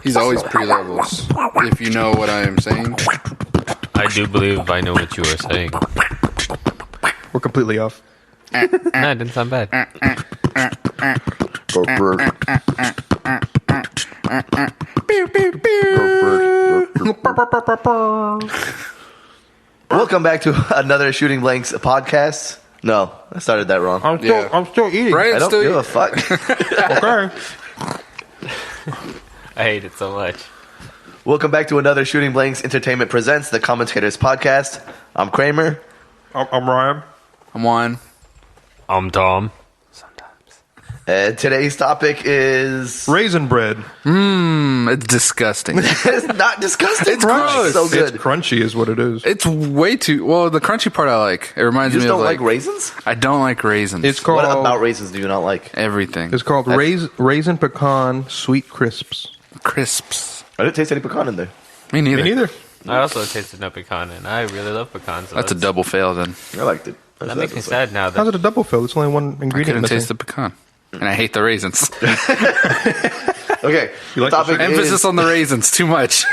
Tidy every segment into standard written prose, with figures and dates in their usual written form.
He's always pre-levels, if you know what I am saying. I do believe I know what you were saying. We're completely off. No, it didn't sound bad. Welcome back to another Shooting Blanks podcast. No, I started that wrong. I'm still eating. Right? I don't Still, give a fuck. Okay. I hate it so much. Welcome back to another Shooting Blanks Entertainment Presents the Commentators podcast. I'm Kramer. I'm Ryan. I'm Juan. I'm Tom. And today's topic is... Raisin bread. It's disgusting. It's not disgusting. It's gross. So good. It's crunchy is what it is. It's way too... Well, the crunchy part I like. It reminds You me just of don't like raisins? I don't like raisins. It's called... What about raisins do you not like? everything. It's called raisin pecan sweet crisps. Crisps. I didn't taste any pecan in there. Me neither. Me neither. I also tasted no pecan, and I really love pecans. So That's a double fail then. I liked it. That makes me sad now. How's That it a double fill? It's only one I ingredient couldn't missing. taste the pecan. And I hate the raisins. Okay. You like topic the Emphasis is on the raisins. Too much.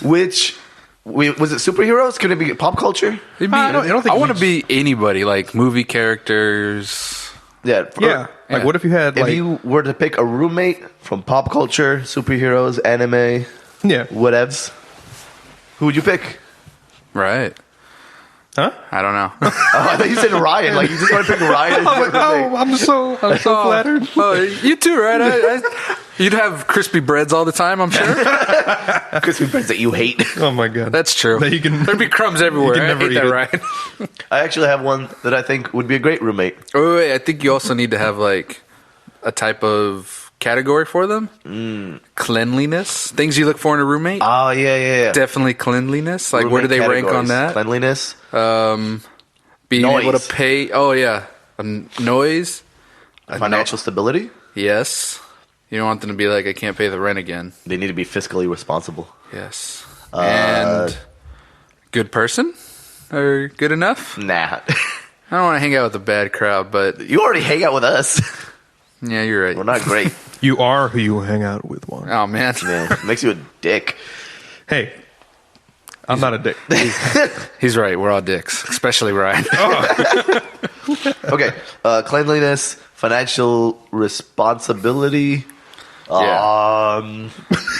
was it superheroes? Could it be pop culture? I don't think want to we- be anybody, like movie characters. Yeah. Yeah. Like, Yeah. what if you had, If like... you were to pick a roommate from pop culture, superheroes, anime, yeah. whatevs, who would you pick? Right. Huh? I don't know. Oh, I thought you said Ryan. Like, you just want to pick Ryan as your roommate. I'm so flattered. Oh, you too, right? You'd have crispy breads all the time, I'm sure. Crispy breads that you hate. Oh, my God. That's true. That you can- There'd be crumbs everywhere. you can I never hate eat that, it. Ryan. I actually have one that I think would be a great roommate. Wait, I think you also need to have, like, a type of category for them. Cleanliness. Things you look for in a roommate. Oh, yeah. Definitely cleanliness. Like, where do Roommate they rank on categories. that? Cleanliness. Being able Noise. to pay. Oh, yeah. Noise. Financial stability. Yes. You don't want them to be like, I can't pay the rent again. They need to be fiscally responsible. Yes. And good person? Or good enough? Nah. I don't want to hang out with a bad crowd, but You already hang out with us. yeah, you're right. We're not great. You are who you hang out with, Juan. Oh, man. Man, makes you a dick. Hey, I'm not a dick. He's right. We're all dicks, especially Ryan. Okay. Cleanliness, financial responsibility. Yeah.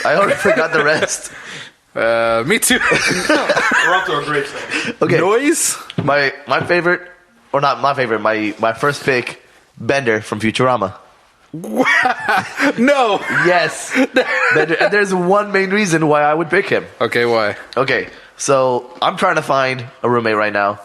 I already forgot the rest. Me too. We're off to a great start. Okay. Noise? My favorite, or not my favorite, my first pick, Bender from Futurama. No. Yes. Bender. And there's one main reason why I would pick him. Okay, why? Okay, so I'm trying to find a roommate right now.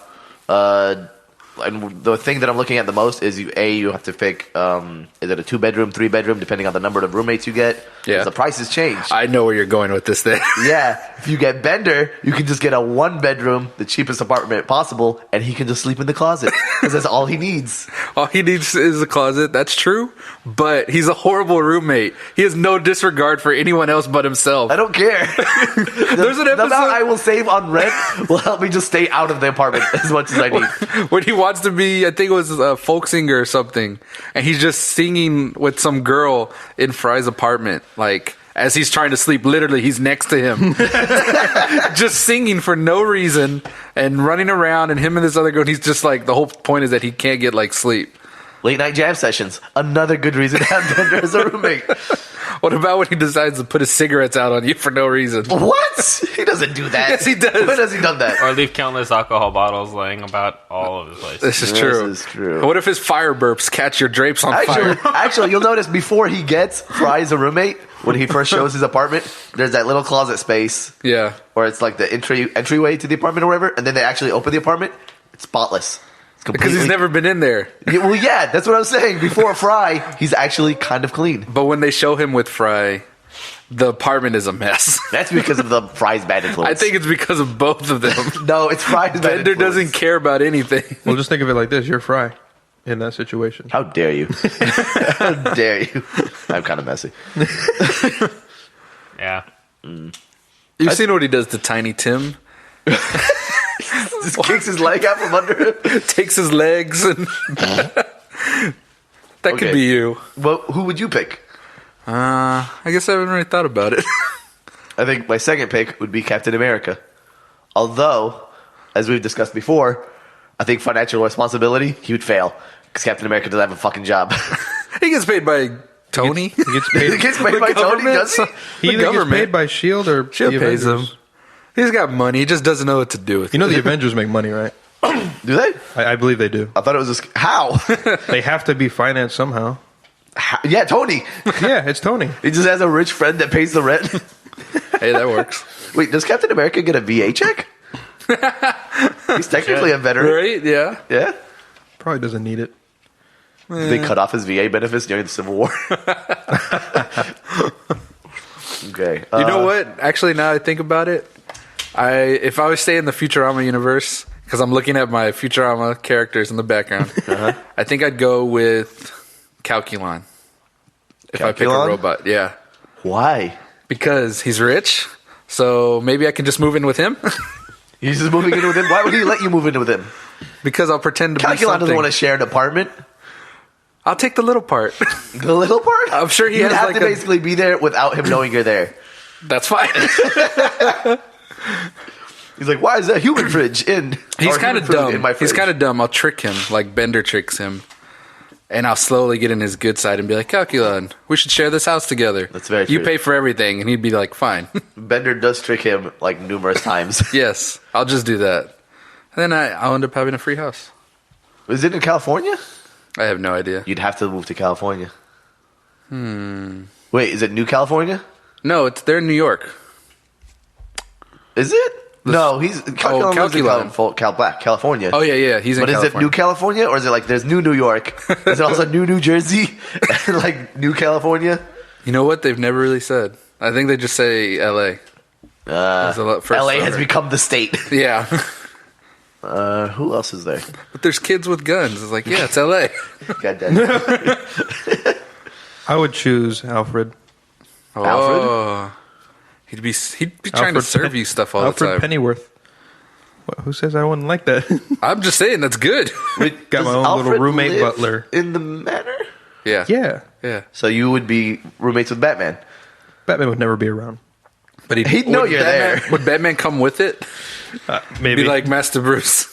And the thing that I'm looking at the most is you have to pick, is it a 2-bedroom, 3-bedroom, depending on the number of roommates you get. Yeah. The prices change. I know where you're going with this then. Yeah, if you get Bender, you can just get a 1-bedroom, the cheapest apartment possible, and he can just sleep in the closet because that's all he needs. All he needs is a closet. That's true. But he's a horrible roommate. He has no disregard for anyone else but himself. I don't care. There's an The episode amount I will save on rent will help me just stay out of the apartment as much as I need. when he wants to be, I think it was a folk singer or something, and he's just singing with some girl in Fry's apartment, like as he's trying to sleep. Literally, he's next to him, just singing for no reason and running around. And him and this other girl, he's just like, the whole point is that he can't get like sleep. Late night jam sessions, another good reason to have Bender as a roommate. What about when he decides to put his cigarettes out on you for no reason? What? He doesn't do that. Yes, he does. When has he done that? Or leave countless alcohol bottles laying about all over the place. This is This true. is true. And what if his fire burps catch your drapes on fire? Actually, you'll notice before he gets Fry as a roommate, when he first shows his apartment, there's that little closet space, Yeah. or it's like the entryway to the apartment or whatever, and then they actually open the apartment. It's spotless. It's Because he's never been in there. Well, yeah, that's what I was saying. Before Fry, he's actually kind of clean. But when they show him with Fry, the apartment is a mess. That's because of the Fry's bad influence. I think it's because of both of them. No, it's Fry's bad Bender influence. doesn't care about anything. Well, just think of it like this. You're Fry in that situation. How dare you? How dare you? I'm kind of messy. Yeah. You've seen what he does to Tiny Tim? Just kicks his leg out from under him. Takes his legs and... That Okay. could be you. Well, who would you pick? I guess I haven't really thought about it. I think my second pick would be Captain America. Although, as we've discussed before, I think financial responsibility, he would fail. Because Captain America doesn't have a fucking job. He gets paid by Tony. He gets paid. He gets paid by Tony, does he? He either gets paid by Shield or Shield the pays him. Avengers. He's got money. He just doesn't know what to do with You know it. the Avengers make money, right? Do they? I believe they do. I thought it was just... How? They have to be financed somehow. Yeah, Tony. Yeah, it's Tony. He just has a rich friend that pays the rent. Hey, that works. Wait, does Captain America get a VA check? He's technically a veteran. Right? Yeah. Yeah? Probably doesn't need it. They cut off his VA benefits during the Civil War. Okay. You know what? Actually, now I think about it, if I was staying in the Futurama universe, because I'm looking at my Futurama characters in the background, I think I'd go with Calculon. If I pick a Calculon? robot, yeah. Why? Because he's rich, so maybe I can just move in with him. He's just moving in with him? Why would he let you move in with him? Because I'll pretend to be Calculon something. doesn't want to share an apartment. I'll take the little part. The little part? I'm sure he You'd has have like to a- basically be there without him knowing you're there. That's fine. He's like, why is that human fridge in? He's or kind human of food dumb. in my He's fridge? kind of dumb. I'll trick him, like Bender tricks him. And I'll slowly get in his good side and be like, Calculon, we should share this house together. That's very You true. pay for everything. And he'd be like, fine. Bender does trick him like numerous times. Yes, I'll just do that. And then I'll end up having a free house. Is it in California? I have no idea. You'd have to move to California. Wait, is it New California? No, they're in New York. Is it? No, he's Calculon lives in Calculon. California. Oh, yeah. He's in But is California. it New California or is it like there's New York? Is it also New Jersey? And like New California? You know what? They've never really said. I think they just say L.A. There's a lot first LA has letter. become the state. Yeah. Who else is there? But there's kids with guns. It's like, yeah, it's L.A. God damn it. I would choose Alfred. Oh. He'd be trying to serve you stuff all Alfred the time. Pennyworth. What, who says I wouldn't like that? I'm just saying, that's good. Wait, Got does my own little Alfred roommate live butler. in the manor? Yeah. Yeah. So you would be roommates with Batman. Batman would never be around. But He'd know would you're Batman, there. Would Batman come with it? Maybe. Be like, Master Bruce,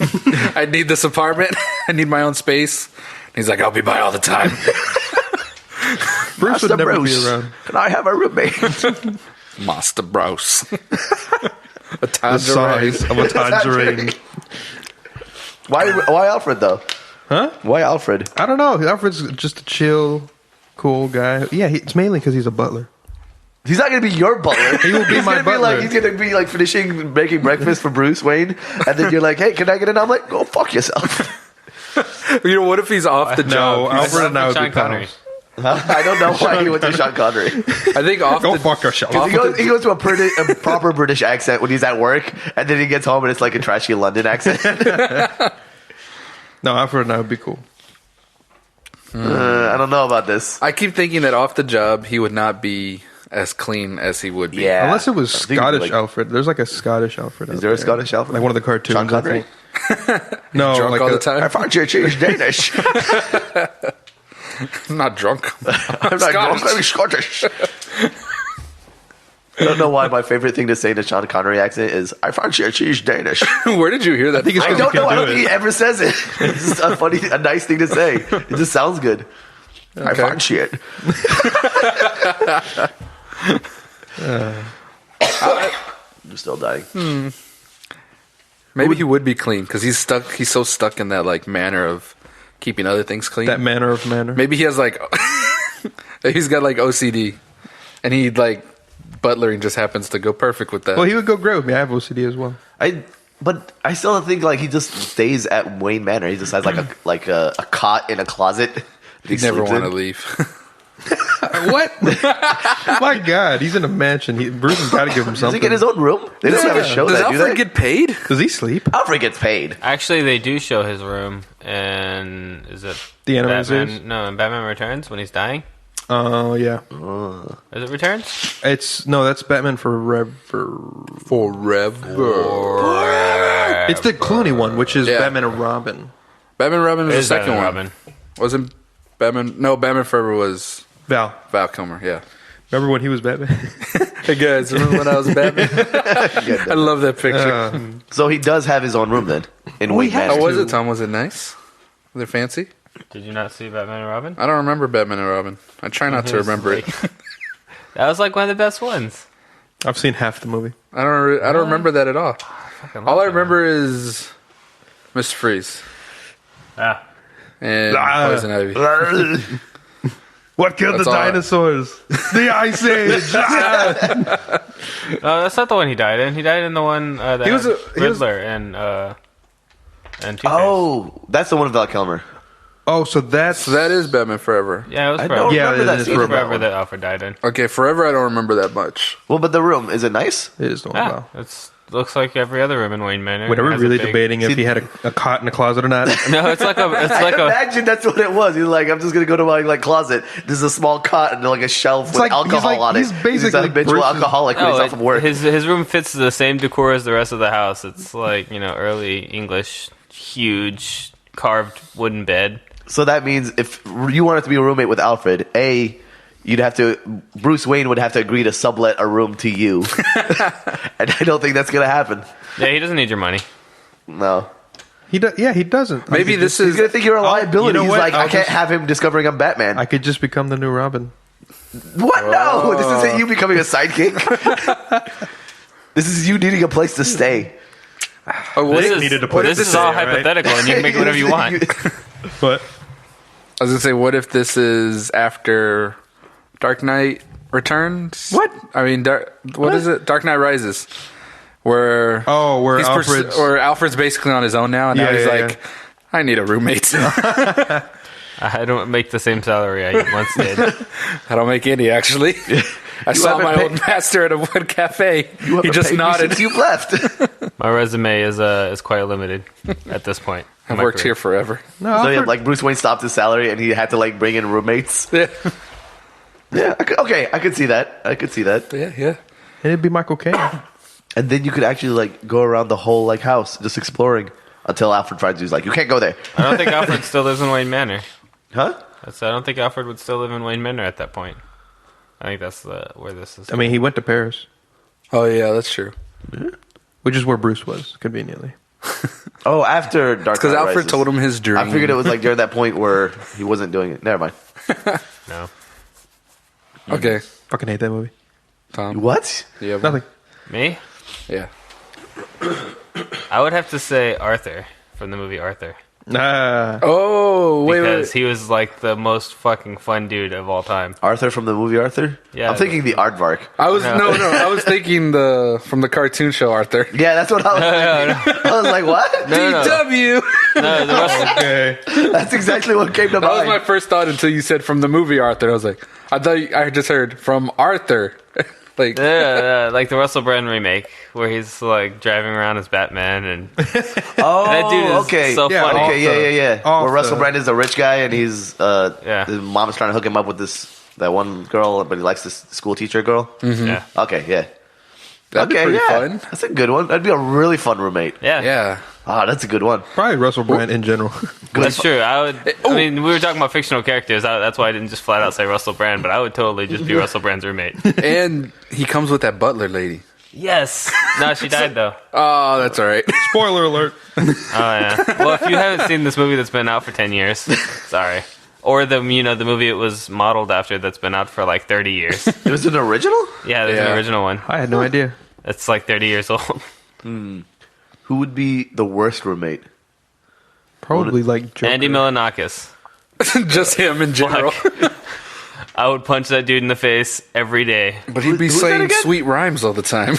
I need this apartment. I need my own space. And he's like, I'll be by all the time. Bruce Master would never Bruce, be around. Can I have a roommate? Master Bruce. A The tangerine. size of a tangerine. Why Alfred though? Huh? Why Alfred? I don't know. Alfred's just a chill, cool guy. Yeah, it's mainly because he's a butler. He's not gonna be your butler. He will be He's my gonna butler. He's gonna be like finishing making breakfast for Bruce Wayne, and then you're like, "Hey, can I get an omelet?" Go fuck yourself. You know, what if he's off the No, job? Alfred and I would Sean be Connery. pals. I don't know why he went to Sean Connery. I think off Go the fuck yourself. He goes to a proper British accent when he's at work, and then he gets home and it's like a trashy London accent. No, Alfred and I would be cool. I don't know about this. I keep thinking that off the job he would not be as clean as he would be. Yeah. Unless it was I think, Scottish like- Alfred. There's like a Scottish Alfred. Is there a Scottish Alfred? Like one of the cartoons. Sean Connery? I think. No, Drunk like all a- the time. I found your cheese Danish. I'm not drunk. I'm not drunk, I'm Scottish. I don't know why my favorite thing to say in a Sean Connery accent is "I found your cheese Danish." Where did you hear that? I think it's I 'cause don't you know. can I don't do think he it. ever says it. It's just a nice thing to say. It just sounds good. I found shit. I'm still dying. Maybe he would be clean because he's stuck. He's so stuck in that like manner of keeping other things clean. That manner of manner. Maybe he has like he's got like OCD, and he like butlering just happens to go perfect with that. Well, he would go great with me. I have OCD as well. But I still think like he just stays at Wayne Manor. He just has like a cot in a closet. that he He'd never sleeps want to in. leave. What? My God, he's in a mansion. Bruce has got to give him Does he something. get his own room? They don't have a show Does that do Alfred they? get paid? Does he sleep? Alfred gets paid. Actually, they do show his room, and is it The animated Batman? series? No, in Batman Returns when he's dying. Oh yeah. Is it Returns? That's Batman Forever. Forever. It's the Clooney one, which is Yeah. Batman and Robin. Batman Robin was the Is second Batman one. Robin. Wasn't Batman? No, Batman Forever was Val. Val Kilmer. Yeah. Remember when he was Batman? Hey guys, remember when I was Batman? I love that picture. So he does have his own room then in Wayne How Manor. was it, Tom? Was it nice? Was it fancy? Did you not see Batman and Robin? I don't remember Batman and Robin. I try not to remember it. That was like one of the best ones. I've seen half the movie. I don't remember that at all. All I remember is Mr. Freeze Ah. and Poison Ivy. What killed That's the all dinosaurs? The Ice Age. No, that's not the one he died in. He died in the one that He was had he was- Riddler and Two-Face. Oh, that's the one with Val Kilmer. Oh, so that's So that is Batman Forever. Yeah, it was I Forever. don't Yeah, remember it that is season. Forever that Alfred died in. Okay, Forever I don't remember that much. Well, but the room, is it nice? it is the one. Yeah, Wow. it looks like every other room in Wayne Manor. Wait, are It we has a really big- debating if he had a cot in a closet or not? No, it's like a. It's I like a. imagine that's what it was. He's like, I'm just gonna go to my like closet. There's a small cot and like a shelf with like- he's alcohol like- on it. he's basically a habitual Bruce's- alcoholic when he's No, off from work. his room fits the same decor as the rest of the house. It's like early English, huge carved wooden bed. So that means if you wanted to be a roommate with Alfred, Bruce Wayne would have to agree to sublet a room to you. And I don't think that's gonna happen. Yeah, he doesn't need your money. No. He doesn't. Maybe this He's is gonna think you're a liability. you know He's what? like, I I'll can't just- have him discovering I'm Batman. I could just become the new Robin. What? No, this isn't you becoming a sidekick. This is you needing a place to stay. This is, needed a place this to is all stay, right? hypothetical, and you can make whatever you want. But I was gonna say, what if this is after Dark Knight Returns? What? I mean, what is it? Dark Knight Rises, where where he's Alfred's or Alfred's basically on his own now, and now Yeah, he's yeah, like, I need a roommate. I don't make the same salary I once did. I don't make any actually. I saw haven't my paid- old master at a wood cafe. You He haven't just paid me nodded. since you've left. My resume is quite limited at this point. in I've my worked career. here forever. no, So yeah, Alfred, like Bruce Wayne stopped his salary and he had to like bring in roommates. Yeah, Yeah, I could see that. I could see that. yeah. and it'd be Michael Caine. And then you could actually like go around the whole like house just exploring until Alfred finds you. He's like, you can't go there, I don't think Alfred still lives in Wayne Manor. huh? I don't think Alfred would still live in Wayne Manor at that point. I think that's where this is. I mean, he went to Paris, Oh yeah, that's true. which is where Bruce was conveniently. Oh, after Dark Because Knight Alfred Rises. told him his dream. I figured it was like during that point where he wasn't doing it. Never mind. No. Okay, Fucking hate that movie. Tom. What? Yeah, Nothing. Me? Yeah. I would have to say Arthur from the movie Arthur. Nah. Oh wait, Because wait. he was like the most fucking fun dude of all time. Arthur from the movie Arthur? Yeah. I'm thinking the Aardvark. I was No. no. I was thinking from the cartoon show Arthur. Yeah, that's what I was thinking. I was like, what? No. DW. No, the rest Okay. That's exactly what came to That was mind. my first thought until you said from the movie Arthur. I was like, I thought I just heard from Arthur. Like, like the Russell Brand remake, where he's like driving around as Batman, and Oh, that dude is okay. so Yeah, funny. off Okay, yeah. Off Where Russell the- Brand is a rich guy and he's Yeah. his mom is trying to hook him up with that one girl, but he likes this school teacher girl. Yeah, Okay, yeah. that'd be Okay, pretty yeah. fun. That's a good one. That'd be a really fun roommate. yeah, Yeah. Ah, that's a good one. Probably Russell Brand in general. That's true. I mean, we were talking about fictional characters. That's why I didn't just flat out say Russell Brand, but I would totally just be Russell Brand's roommate. And he comes with that butler lady. Yes. No, she died though. Oh, that's all right. Spoiler alert. Oh yeah. Well, if you haven't seen this movie that's been out for 10 years, sorry. Or the movie it was modeled after that's been out for like 30 years. It was an original? Yeah, there's Yeah. an original one. I had no idea. It's like 30 years old. Who would be the worst roommate? Probably like Joker. Andy Milonakis. Just him in general. I would punch that dude in the face every day. But he'd be Who's that saying again? sweet rhymes all the time.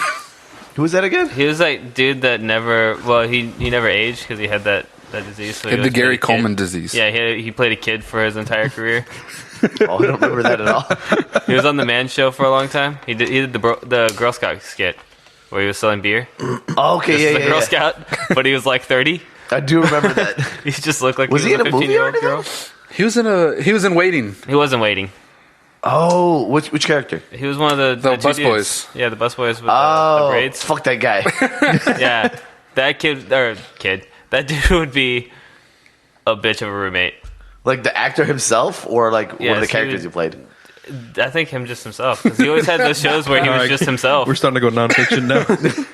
Who was that again? He was like dude that never. Well, he never aged because he had that disease. So He had the always Gary played a kid. Coleman disease. Yeah, he played a kid for his entire career. Oh, I don't remember that at all. He was on the Man Show for a long time. He did the Girl Scout skit where he was selling beer. Okay, Just as a yeah. Girl Scout, but he was like 30. I do remember that. He just looked like Was he he was in a movie or 15-year-old girl. anything? He was in Waiting. He wasn't waiting. Oh, which character? He was one of the The two bus dudes. boys. Yeah, the bus boys with Oh, the braids. fuck that guy. Yeah, that kid. That dude would be a bitch of a roommate. Like the actor himself, or like one of Yes, the he characters would- you played? I think him just himself. Because he always had those shows where he was just himself. We're starting to go nonfiction now.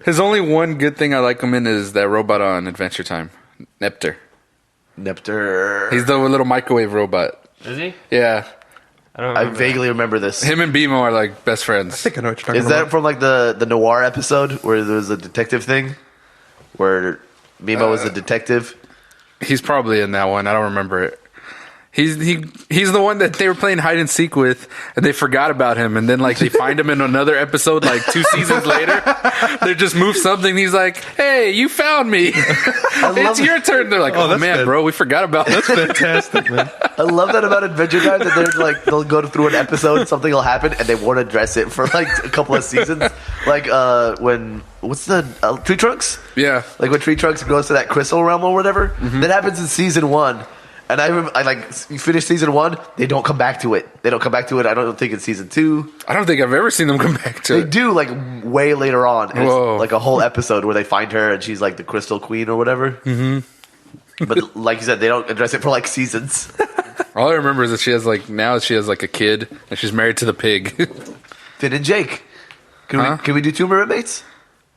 His only one good thing I like him in is that robot on Adventure Time, Nepter. Nepter. He's the little microwave robot. Is he? Yeah, I don't I remember. vaguely remember this. him and BMO are like best I friends. think I know what you're talking Is about. that from like the noir episode where there was a detective thing, where Mimo was a detective? He's probably in that one. I don't remember it. He's the one that they were playing hide and seek with, and they forgot about him, and then like they find him in another episode, like 2 seasons later. They just move something. He's like, "Hey, you found me. It's your turn." They're like, "Oh, that's man, good. bro, we forgot about That's fantastic, man. I love that about Adventure Time that they're like they'll go through an episode, something will happen, and they won't address it for like a couple of seasons. Like when what's the Tree Trunks? Yeah, Like when Tree Trunks goes to that crystal realm or whatever. That happens in season 1. And I like you finish season 1, they don't come back to it. They don't come back to it. I don't think in season 2. I don't think I've ever seen them come back to They it. do like way later on. And Whoa. it's like a whole episode where they find her and she's like the Crystal Queen or whatever. Mm-hmm. But like you said, they don't address it for like seasons. All I remember is that she has like a kid, and she's married to the pig. Finn and Jake. Huh? Can we do two mermaids?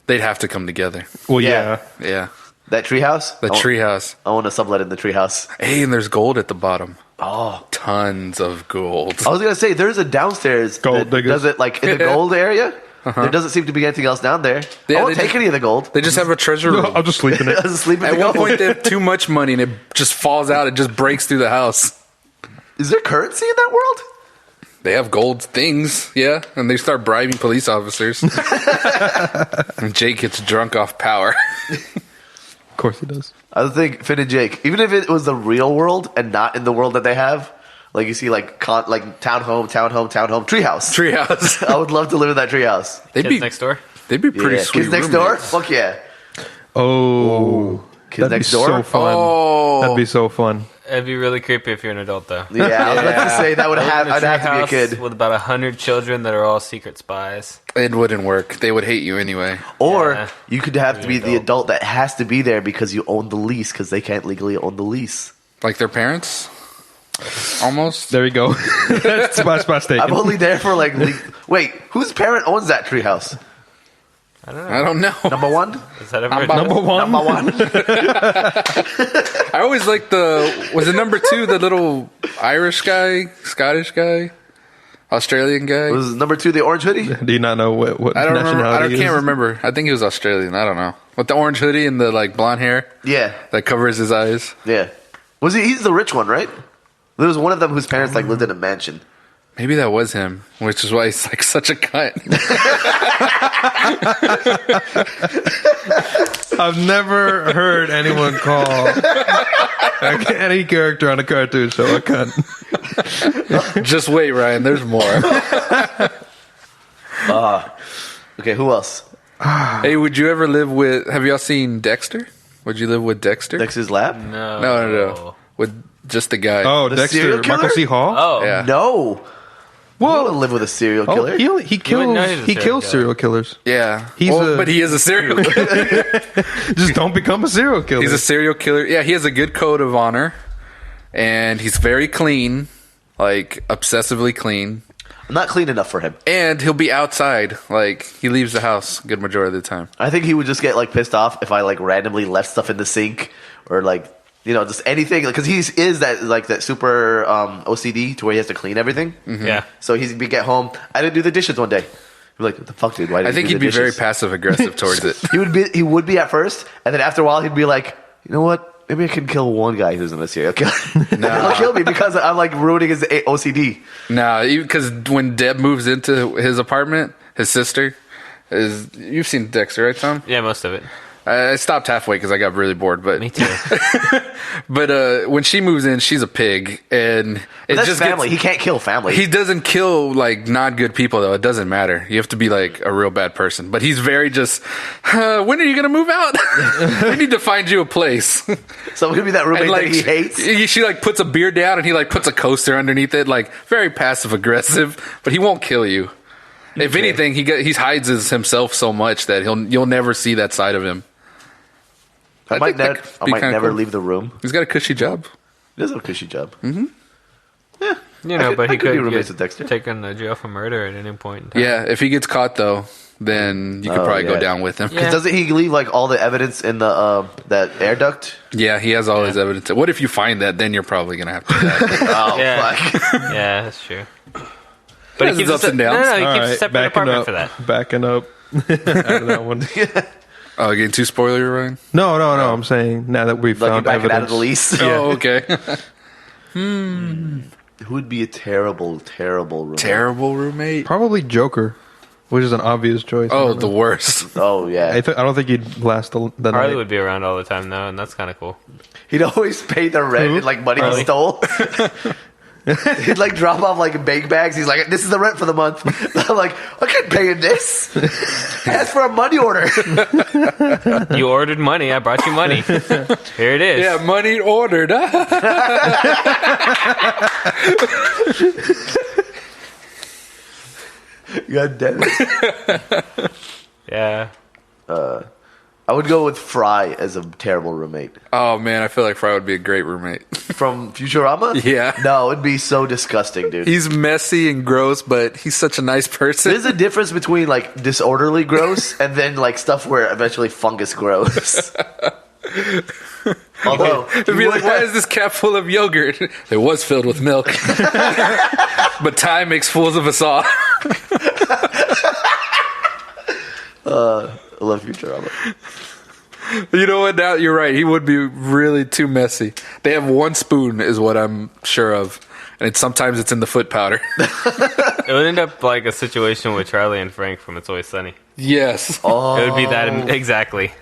They'd have to come together. Well, Yeah. yeah. Yeah, That treehouse? the treehouse. I want to sublet in the treehouse. Hey, and there's gold at the bottom. Oh. Tons of gold. I was going to say, there's a downstairs Gold that diggers. does it like in the gold area. There doesn't seem to be anything else down there. Yeah, I won't they take just- any of the gold. They just have a treasure No, room. I'll just sleep in it. I was sleeping in At the one gold. point, they have too much money, and it just falls out. It just breaks through the house. Is there currency in that world? They have gold things, yeah, and they start bribing police officers. And Jake gets drunk off power. Of course he does. I would think Finn and Jake, even if it was the real world and not in the world that they have, like you see, like townhome, treehouse. Treehouse. I would love to live in that treehouse. They'd Kids be next door. They'd be pretty Yeah. sweet. Kids next door? roommates. Fuck yeah. Oh. Kids That'd next be door? so fun. Oh. That'd be so fun. It'd be really creepy if you're an adult, though. Yeah, I was about to say that would have. I'd have to be a kid. with about 100 children that are all secret spies. It wouldn't work. They would hate you anyway. Or Yeah. you could have to be You're an the adult that has to be there because you own the lease because they can't legally own the lease. Like their parents? Almost. There you go. Spot taken. I'm only there for like. Wait, whose parent owns that treehouse? I don't know. I don't know. Number one. Is that ever Number one. Number one. I always like was it number 2, the little Irish guy, Scottish guy, Australian guy? Was number 2 the orange hoodie? Do you not know what I don't remember. nationality Can't is? remember. I think he was Australian. I don't know. With the orange hoodie and the like blonde hair Yeah, that covers his eyes. yeah. Was he? He's the rich one, right? There was one of them whose parents like lived in a mansion. Maybe that was him, which is why he's like such a cunt. I've never heard anyone call any character on a cartoon show a cunt. Just wait, Ryan. There's more. Okay, who else? Hey, would you ever live with? Have y'all seen Dexter? Would you live with Dexter? Dexter's Lab? No. No. With just the guy. Oh, The Dexter, serial killer? Michael C. Hall. Oh. Yeah. No. Whoa. You wouldn't live with a serial Oh, killer. he wouldn't know he was a he serial kills killer. serial killers. Yeah. He's but he is a serial killer. Just don't become a serial killer. He's a serial killer. Yeah, he has a good code of honor, and he's very clean, like obsessively clean. I'm not clean enough for him. And he'll be outside. Like he leaves the house a good majority of the time. I think he would just get like pissed off if I like randomly left stuff in the sink or like just anything because he is that super OCD to where he has to clean everything. Yeah. So he'd get home. I didn't do the dishes one day. He'd be like, "What the fuck, dude? Why?" I think he'd be very passive aggressive towards it. He would be at first, and then after a while, he'd be like, "You know what? Maybe I can kill one guy who's in a serial killer. He'll kill me because I'm like ruining his OCD." Nah, because when Deb moves into his apartment, his sister you've seen Dexter, right, Tom? Yeah, most of it. I stopped halfway because I got really bored. But Me too. but when she moves in, she's a pig, and it That's just family. Gets, He can't kill family. he doesn't kill like not good people though. It doesn't matter. You have to be like a real bad person. But he's very just. When are you gonna move out? We need to find you a place. So it could be that roommate And, like, that he hates. She like puts a beer down and he like puts a coaster underneath it, like very passive aggressive. But he won't kill you. If anything, he hides himself so much that you'll never see that side of him. I might, think that could I be might kinda never cool. leave the room. He's got a cushy job. He does have a cushy job. Mm-hmm. Yeah. You know, but I he could be could roommates get with Dexter. taken to jail for murder at any point in time. Yeah, if he gets caught though, then you could Oh, probably go yeah. down with him. Yeah. Doesn't he leave like all the evidence in the that air duct? Yeah, he has all his evidence. What if you find that? Then you're probably gonna have to. Oh, Yeah. fuck. Yeah, that's true. But But he keeps ups and downs. No, he All keeps a right, separate backing apartment up, for that. backing up out of that one. Oh, getting too spoilery, Ryan? No. I'm saying now that we've Like you found back it evidence. out of the lease. Oh, okay. Who would be a terrible, terrible roommate? Terrible roommate. Probably Joker, which is an obvious choice. I Oh, don't the know. worst. Oh yeah. I don't think he'd last the Harley night. would be around all the time though, and that's kind of cool. He'd always pay the rent Who? in like money Harley. he stole. He'd like drop off like big bags. He's like, "This is the rent for the month." I'm like, "I can't pay in this." Ask for a money order. You ordered money, I brought you money. Here it is. Yeah, money ordered. God damn it. Yeah. I would go with Fry as a terrible roommate. Oh man, I feel like Fry would be a great roommate. From Futurama? Yeah. No, it'd be so disgusting, dude. He's messy and gross, but he's such a nice person. There's a difference between like disorderly gross and then like stuff where eventually fungus grows. Although, It'd be like, why is this cap full of yogurt? It was filled with milk. But time makes fools of us all. I love Futurama. You know what? Now you're right. He would be really too messy. They have one spoon, is what I'm sure of, and sometimes it's in the foot powder. It would end up like a situation with Charlie and Frank from It's Always Sunny. Yes. Oh, It would be that exactly.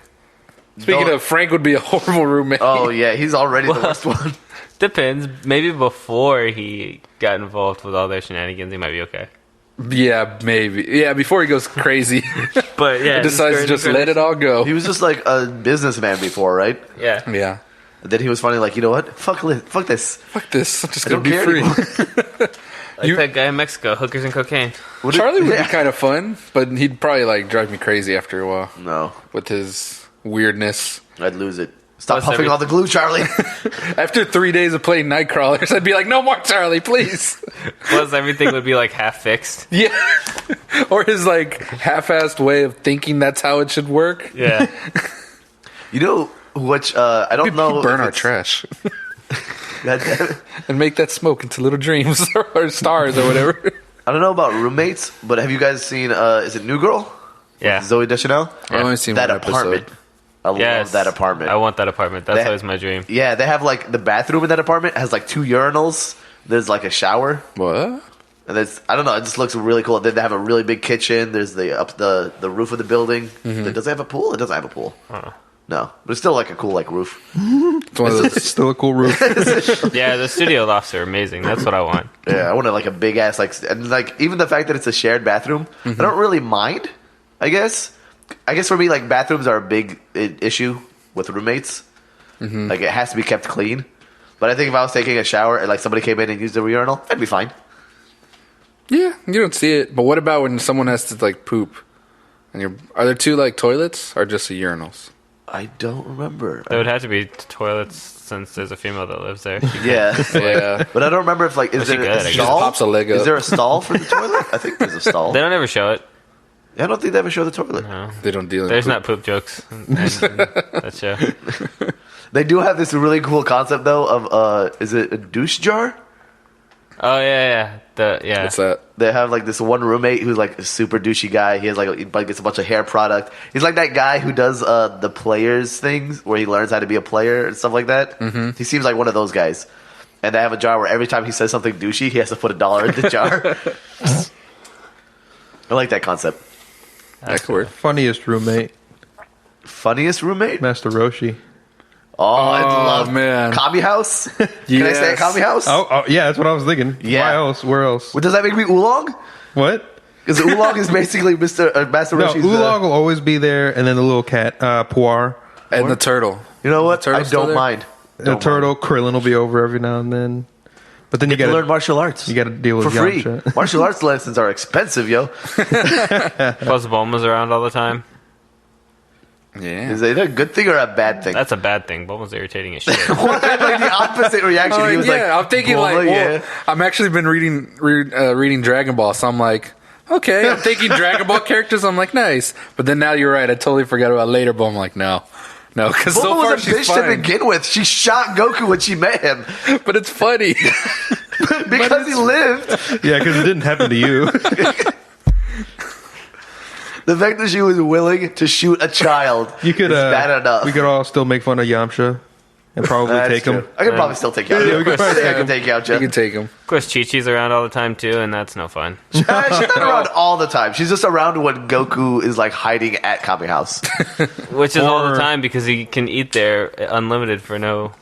Speaking of, Frank would be a horrible roommate. oh yeah, he's already the worst one. Depends. Maybe before he got involved with all their shenanigans, he might be okay. Yeah, maybe. Yeah, before he goes crazy, But yeah, he decides to just let it all go. He was just like a businessman before, right? Yeah. Yeah. And then he was finally like, you know what? Fuck this. Fuck this. I'm just I gonna don't be care free. anymore. Like You- that guy in Mexico, hookers and cocaine. Charlie would Yeah. be kind of fun, but he'd probably like drive me crazy after a while No, with his weirdness. I'd lose it. Stop Plus huffing all the glue, Charlie. After 3 days of playing Nightcrawlers, I'd be like, no more Charlie, please. Plus, everything would be like half fixed. Yeah. Or his like half-assed way of thinking that's how it should work. Yeah. You know which I don't know. Burn if our it's- trash God damn it. and make that smoke into little dreams or stars or whatever. I don't know about roommates, but have you guys seen? Is it New Girl? Yeah. Zoe Deschanel. I've only seen That one apartment. episode. I Yes. love that apartment. I want that apartment. That's That- always my dream. Yeah, they have like the bathroom in that apartment has like 2 urinals. There's like a shower, What? and there's I don't know. It just looks really cool. Then they have a really big kitchen. There's the roof of the building. Does it have a pool? It doesn't have a pool. No, but it's still like a cool like roof. It's one of those. It's still a cool roof. Yeah, the studio lofts are amazing. That's what I want. Yeah, I wanted like a big ass like and like even the fact that it's a shared bathroom, I don't really mind. I guess for me like bathrooms are a big issue with roommates. Like it has to be kept clean. But I think if I was taking a shower and like somebody came in and used the urinal, I'd be fine. Yeah, you don't see it. But what about when someone has to like poop? And are there two like toilets or just the urinals? I don't remember. There would have to be toilets since there's a female that lives there. Yeah, Yeah. but I don't remember if like is she there good, I a guess. stall? Pops a leg Is up. there a stall for the toilet? I think there's a stall. They don't ever show it. I don't think they ever show the toilet. No. They don't deal in There's poop. not poop jokes in that show. They do have this really cool concept though of is it a douche jar? Oh yeah. What's that? They have like this one roommate who's like a super douchey guy. He has like gets a bunch of hair product. He's like that guy who does the players things where he learns how to be a player and stuff like that. Mm-hmm. He seems like one of those guys. And they have a jar where every time he says something douchey, he has to put $1 in the jar. I like that concept. That could work. Funniest roommate, Funniest roommate? Master Roshi. Oh, I love man. Commie House. Can I say Yes. Commie House? Oh, yeah, that's what I was thinking. Yeah. Why else? Where else? Well, does that make me Oolong? What? Because Oolong is basically Master No, Roshi's. Oolong will always be there, and then the little cat, Puar. And the turtle. You know what? The I turtle's still don't there? mind. The turtle, Krillin will be over every now and then. But then you You got learn to martial arts. you got to deal with for free. Yamcha. Martial arts lessons are expensive, yo. Plus Bulma's around all the time. Yeah. Is it a good thing or a bad thing? That's a bad thing. Bulma's irritating as shit. What? Like the opposite reaction. He was like, I'm thinking "Bulma, like, well, yeah." I'm actually been reading Dragon Ball, so I'm like, okay. I'm thinking Dragon Ball characters. I'm like, nice. But then now you're right. I totally forgot about later, but I'm like, no, because so Bulma far was a she's bitch to fine. begin with. She shot Goku when she met him But it's funny. because he lived. Yeah, because it didn't happen to you. The fact that she was willing to shoot a child You could. is bad enough. We could all still make fun of Yamcha and probably That's take true. him. I could probably still take Yamcha. Yeah, we could probably I can take You Yamcha. can take him. Of course, Chi-Chi's around all the time too, and that's no fun. She's not around all the time. She's just around when Goku is like hiding at Kami House. Which is all Or- the time because he can eat there unlimited for no.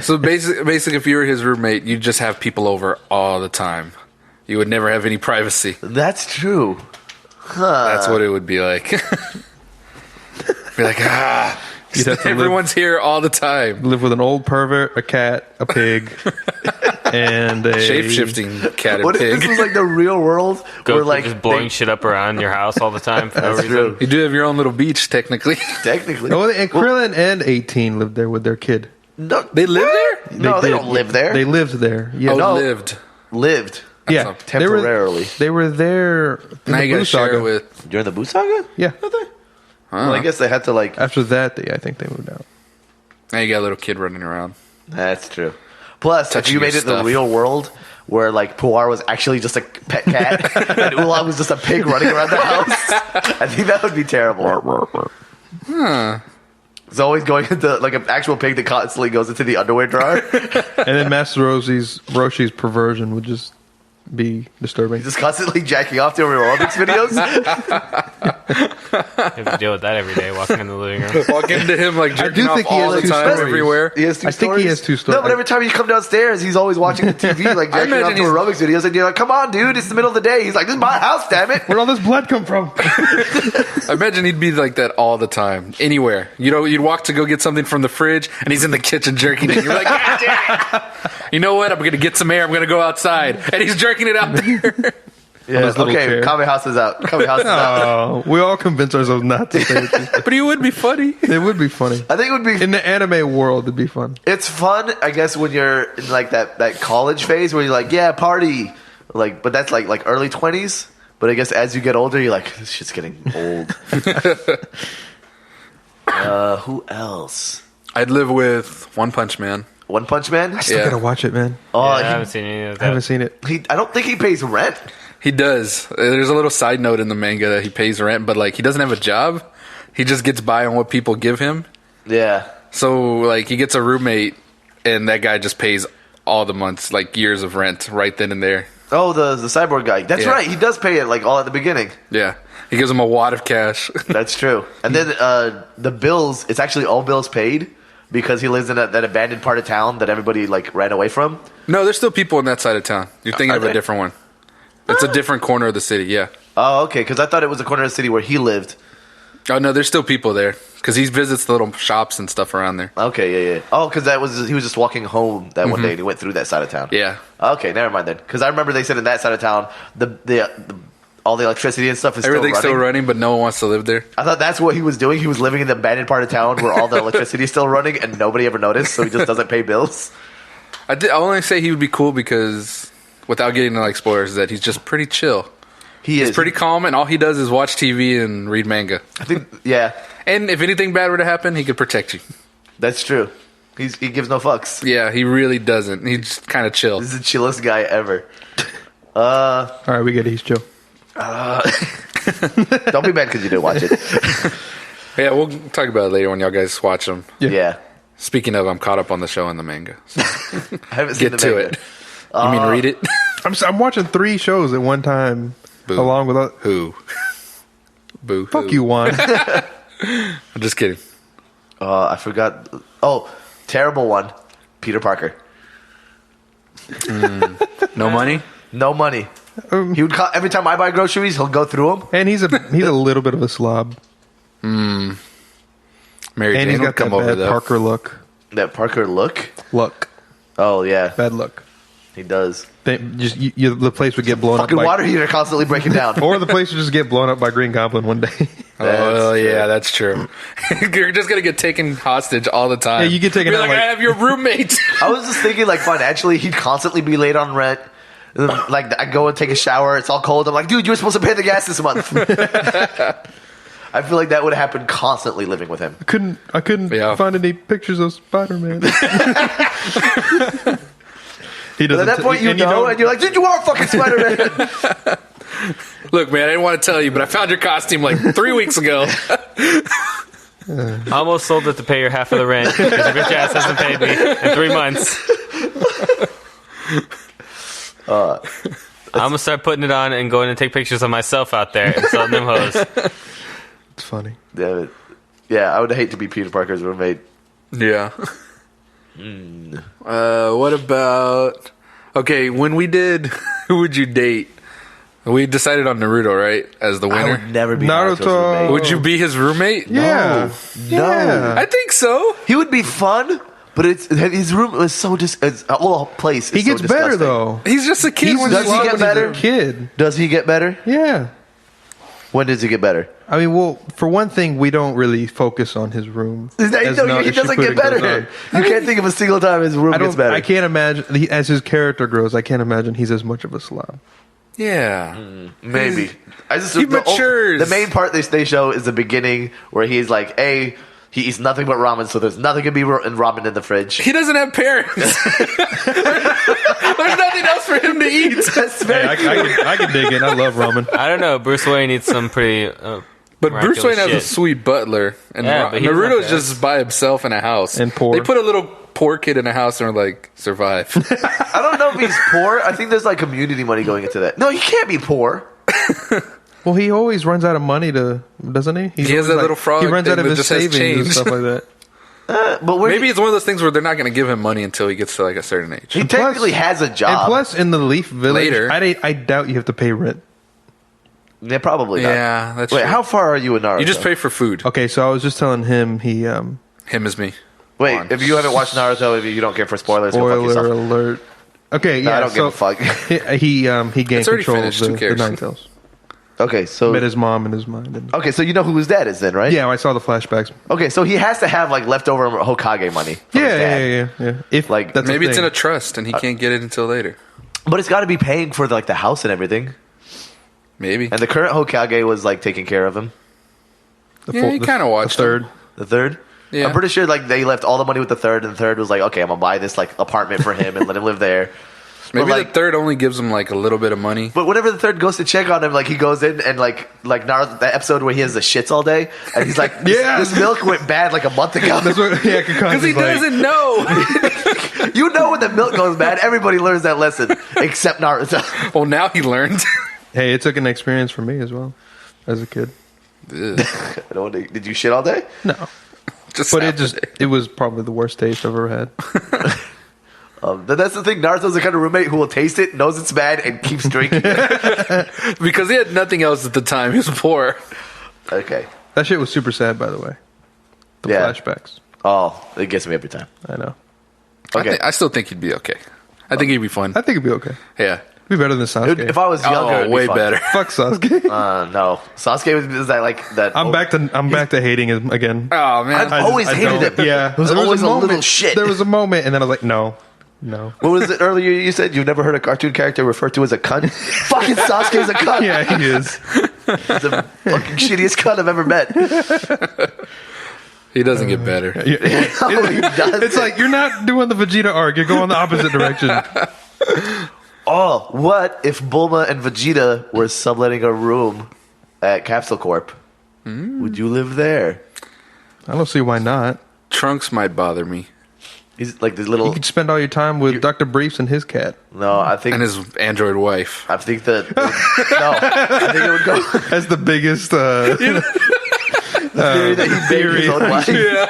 So basically, if you were his roommate, you'd just have people over all the time. You would never have any privacy. That's true. That's what it would be like. Be like, You'd have to everyone's here all the time. live with an old pervert, a cat, a pig, and a Shape-shifting cat and What if pig. this was like the real world where Goku like just blowing shit up around your house all the time for no That's reason. true. You do have your own little beach, technically. Technically. Oh, and Krillin and 18 lived there with their kid. No, They live there? no, they did. don't live there. They lived there. Yeah, Oh, No. lived. lived yeah. something. temporarily. They were there. In Now the you gotta Blue share Saga. it with... During the Boo Saga? Yeah. Well, I guess they had to like. After that, I think they moved out. Now you got a little kid running around. That's true. Plus, if Touching you made your it in the stuff. real world where like Puar was actually just a pet cat and Oolong was just a pig running around the house, I think that would be terrible. It's always going into like an actual pig that constantly goes into the underwear drawer. And then Master Roshi's perversion would just be disturbing. Just constantly jacking off to aerobics videos. You have to deal with that every day walking in the living room. Walk into him like jerking do off think he all has the two time stories. everywhere. He has two I think he stories? has two stories. No, but every time you come downstairs, he's always watching the TV, like jacking off imagine to he's- aerobics videos, and you're like, "Come on, dude! It's the middle of the day." He's like, "This is my house, damn it!" Where'd all this blood come from? I imagine he'd be like that all the time, anywhere. You know, you'd walk to go get something from the fridge, and he's in the kitchen jerking it. You're like, God damn it. You know what? I'm going to get some air. I'm going to go outside. And he's jerking it out there. Yeah, his little okay, chair. Kami House is out. Kami House is out. Oh, we all convince ourselves not to say it. But he would be funny. It would be funny. I think it would be. In the anime world, it'd be fun. It's fun, I guess, when you're in like that college phase where you're like, yeah, party, like, but that's like early 20s. But I guess as you get older, you're like, this shit's getting old. Who else? I'd live with One Punch Man. One Punch Man. I still Yeah. gotta watch it, man. Oh, I haven't seen any of I haven't that. seen it. I don't think he pays rent. He does. There's a little side note in the manga that he pays rent, but like he doesn't have a job. He just gets by on what people give him. Yeah. So like he gets a roommate, and that guy just pays all the months, like years of rent, right then and there. Oh, the cyborg guy. That's Yeah. right. He does pay it like all at the beginning. Yeah, he gives him a wad of cash. That's true. And then the bills. It's actually all bills paid because he lives in that abandoned part of town that everybody like ran away from. No, there's still people in that side of town. You're thinking Are of a there? different one. It's a different corner of the city. Yeah. Oh, okay. Because I thought it was a corner of the city where he lived. Oh no, there's still people there because he visits the little shops and stuff around there. Okay, yeah. Oh, because he was just walking home that one day and he went through that side of town. Yeah. Okay, never mind then. Because I remember they said in that side of town the all the electricity and stuff is Everything's still still running. running, but no one wants to live there. I thought that's what he was doing. He was living in the abandoned part of town where all the electricity is still running and nobody ever noticed, so he just doesn't pay bills. I only say he would be cool because, without getting into like spoilers, is that he's just pretty chill. He is He's pretty calm, and all he does is watch TV and read manga. I think, yeah, And if anything bad were to happen, he could protect you. that's true. He gives no fucks. Yeah, he really doesn't. He's just kind of chill. This is the chillest guy ever. All right, we get it. He's chill. Don't be mad because you didn't watch it. Yeah, we'll talk about it later when y'all guys watch them. Yeah. Speaking of, I'm caught up on the show and the manga. So I haven't seen get the to manga. it. You mean read it? I'm watching 3 shows at one time, Boo. along with. Who? Boo. Fuck you, Juan. I'm just kidding. I forgot. Oh, terrible one. Peter Parker. No money? No money. He would every time I buy groceries, he'll go through them. And he's a little bit of a slob. Mary And Jane he's will got come that over bad though. Parker look. That Parker look. Luck. Oh yeah. Bad luck. He does. The place would get blown up. Fucking water heater constantly breaking down. Or the place would just get blown up by Green Goblin one day. Oh, yeah, that's true. You're just going to get taken hostage all the time. Yeah, you get taken Be out like, I have your roommate. I was just thinking, like, financially, he'd constantly be late on rent. And then, like, I go and take a shower. It's all cold. I'm like, dude, you were supposed to pay the gas this month. I feel like that would happen constantly living with him. I couldn't find any pictures of Spider-Man. He But at that point, and you're like, dude, you are fucking Spider-Man. Look, man, I didn't want to tell you, but I found your costume like 3 weeks ago. I almost sold it to pay your half of the rent because your bitch ass hasn't paid me in 3 months. I'm gonna start putting it on and going to take pictures of myself out there and selling them hoes. It's funny. Damn it. Yeah, I would hate to be Peter Parker's roommate. Yeah. What about... Okay, when we did Who Would You Date, we decided on Naruto, right? As the I winner. would never be Naruto. Naruto's roommate. Would you be his roommate? Yeah. No. I think so. He would be fun, but his room was so whole place. He is gets so better, disgusting. though. He's just a kid. Does he get better? Kid. Does he get better? Yeah. When does he get better? I mean, well, for one thing, we don't really focus on his room. He as doesn't Shippuden get better. goes on. You can't think of a single time his room gets better. I can't imagine, as his character grows, I can't imagine he's as much of a slob. Yeah. Maybe. He matures. The main part they show is the beginning where he's like, he eats nothing but ramen, so there's nothing to be in ramen in the fridge. He doesn't have parents. There's nothing else for him to eat. That's Hey, I can dig it. I love ramen. I don't know. Bruce Wayne needs some pretty. But Bruce Wayne has a shit. sweet butler, and Yeah, but he's not Naruto's bad. just by himself in a house. And poor. They put a little poor kid in a house and are like, survive. I don't know if he's poor. I think there's like community money going into that. No, he can't be poor. Well, he always runs out of money doesn't he? He has that little frog He runs thing out of that his just has savings and change. stuff like that. But where Maybe it's one of those things where they're not going to give him money until he gets to like a certain age. he technically has a And job. plus, in the Leaf Village, Later. I doubt you have to pay rent. Yeah, probably not. Yeah, that's Wait, true. how far are you in Naruto? You just pay for food. Okay, so I was just telling him Him is me. Wait, on. if you haven't watched Naruto, if you don't care for spoilers, go fuck spoiler yourself. alert. Okay, No, yeah, I don't give a fuck. He gained already control finished, of who the cares? Nine Tails. Okay, so Met his mom in his mind. And, okay, so you know who his dad is then, right? yeah, I saw the flashbacks. Okay, so he has to have like leftover Hokage money. From his dad. Yeah. If Like, that's Maybe it's in thing. a trust and he can't get it until later. But it's got to be paying for the house and everything. Maybe. And the current Hokage was like taking care of him. Yeah, you kinda watched the third. him. The third. Yeah. I'm pretty sure like they left all the money with the third, and the third was like, okay, I'm gonna buy this like apartment for him and let him live there. Maybe But, like, the third only gives him like a little bit of money. But whenever the third goes to check on him, like he goes in and like Naruto, that episode where he has the shits all day, and he's like, Yeah. this milk went bad like a month ago. That's what, yeah, Because he doesn't know. You know when the milk goes bad, everybody learns that lesson except Naruto. Well, now he learned. Hey, it took an experience for me as well, as a kid. Ugh. I don't want did you shit all day? No, Just but Saturday. it was probably the worst taste I've ever had. That's the thing. Naruto's the kind of roommate who will taste it, knows it's bad, and keeps drinking. Because he had nothing else at the time. He was poor. Okay. That shit was super sad, by the way. The Yeah. flashbacks. Oh, it gets me every time. I know. Okay. I still think he'd be okay. I think he'd be fun. I think it'd be okay. Yeah. It'd be better than Sasuke. If I was younger, it'd be way fun. better. Fuck Sasuke. No, Sasuke was that like that. I'm back to hating him again. Oh, man. I've always hated don't. him. Yeah, it was there always a a little moment. shit. There was a moment, and then I was like, no. What was it earlier? You said you've never heard a cartoon character referred to as a cunt. Fucking Sasuke's a cunt. Yeah, he is. He's the fucking shittiest cunt I've ever met. He doesn't get better. No, he doesn't. It's like you're not doing the Vegeta arc. You're going the opposite direction. Oh, what if Bulma and Vegeta were subletting a room at Capsule Corp? Would you live there? I don't see why not. Trunks might bother me. He's like this You little. could spend all your time with Dr. Briefs and his cat. No, I think. And his android wife. I think that. No, I think it would go. That's the biggest. Theory that he buried his own wife. Yeah.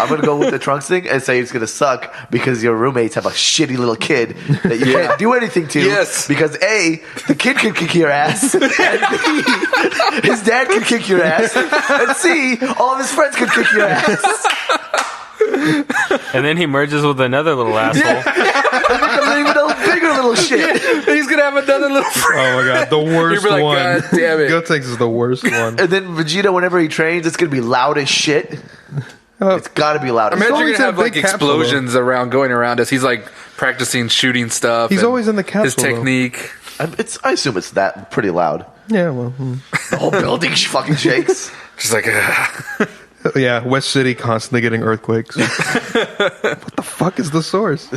I'm gonna go with the Trunks thing and say it's gonna suck because your roommates have a shitty little kid that you can't do anything to. Yes. Because A, the kid could kick your ass, and B, his dad could kick your ass, and C, all of his friends could kick your ass. And then he merges with another little asshole. Even a bigger little shit. He's gonna have another little friend. Oh my god, the worst You'll be like, one. God damn it. Gotenks is the worst one. And then Vegeta, whenever he trains, it's gonna be loud as shit. It's gotta be loud as Imagine shit. you're always gonna in a have like big capsule, explosions going around as he's like practicing shooting stuff. He's and always in the capsule, His technique. I assume it's that pretty loud. Yeah, well, The whole building fucking shakes. Just like, yeah. West City constantly getting earthquakes. What the fuck is the source?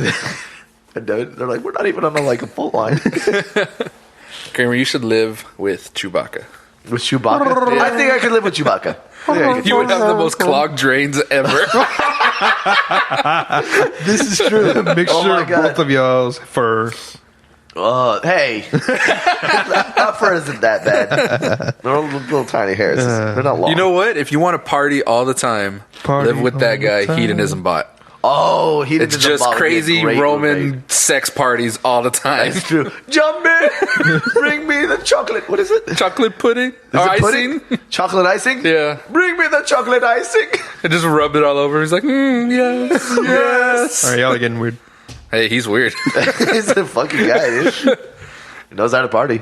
And they're like, we're not even on a full line. Kramer, you should live with Chewbacca. With Chewbacca? I think I could live with Chewbacca. You would have the most clogged drains ever. This is true. Mixture Oh my of God. both of y'all's fur. Hey. Not fur isn't that bad. They're little tiny hairs. They're not long. You know what? If you want to party all the time, Party live with that all guy, the time. Hedonism Bot. Oh, he It's just crazy Roman sex parties all the time. That's true. Jump in. Bring me the chocolate. What is it? Chocolate pudding? Is Or it icing? pudding? Chocolate icing? Yeah. Bring me the chocolate icing. And just rub it all over. He's like, yes, yes. All right, y'all are getting weird. Hey, he's weird. He's a fucking guy, dude. He knows how to party.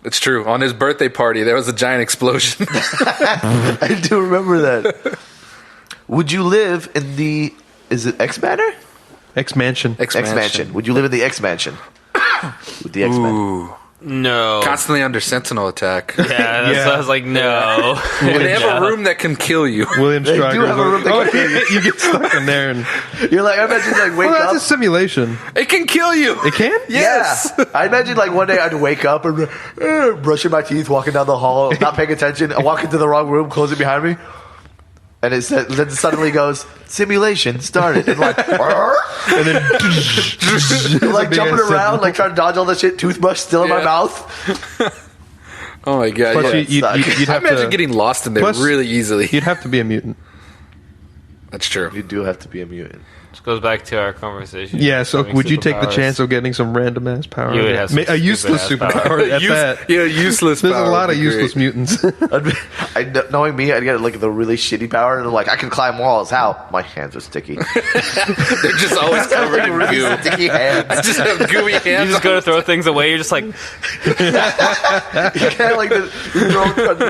It's true. On his birthday party, there was a giant explosion. I do remember that. Would you live in the... Is it X-Manor? X-Mansion. X-Mansion. Would you live in the X-Mansion? With the X-Men. Ooh. No. Constantly under sentinel attack. Yeah, that's Yeah. what I was like, no. And they have No. a room that can kill you. William They do Stryker's have a room that like, can oh, you get stuck in there. And, You're like, I imagine wake well, that's up. a simulation. It can kill you. It can? Yes. Yeah. I imagine one day I'd wake up and brushing my teeth, walking down the hall, not paying attention. I walk into the wrong room, close it behind me. And then suddenly goes, simulation started. And And then jumping around, trying to dodge all the shit, toothbrush still in my Yeah. mouth. Oh my god. plus Yeah. you'd I have imagine to, getting lost in there plus- really easily. you'd have to be a mutant. That's true. You do have to be a mutant. This goes back to our conversation. Yeah, so Having would you take the superpowers. chance of getting some random ass power? You would have some a useless stupid-ass superpower at that. Yeah, useless. There's power a lot would of be useless great. mutants. Knowing me, I'd get the really shitty power, and I can climb walls. How? My hands are sticky. They're just always covered in really goo. sticky hands. I just have gooey You hands. just go to throw things away. You're just like, You can't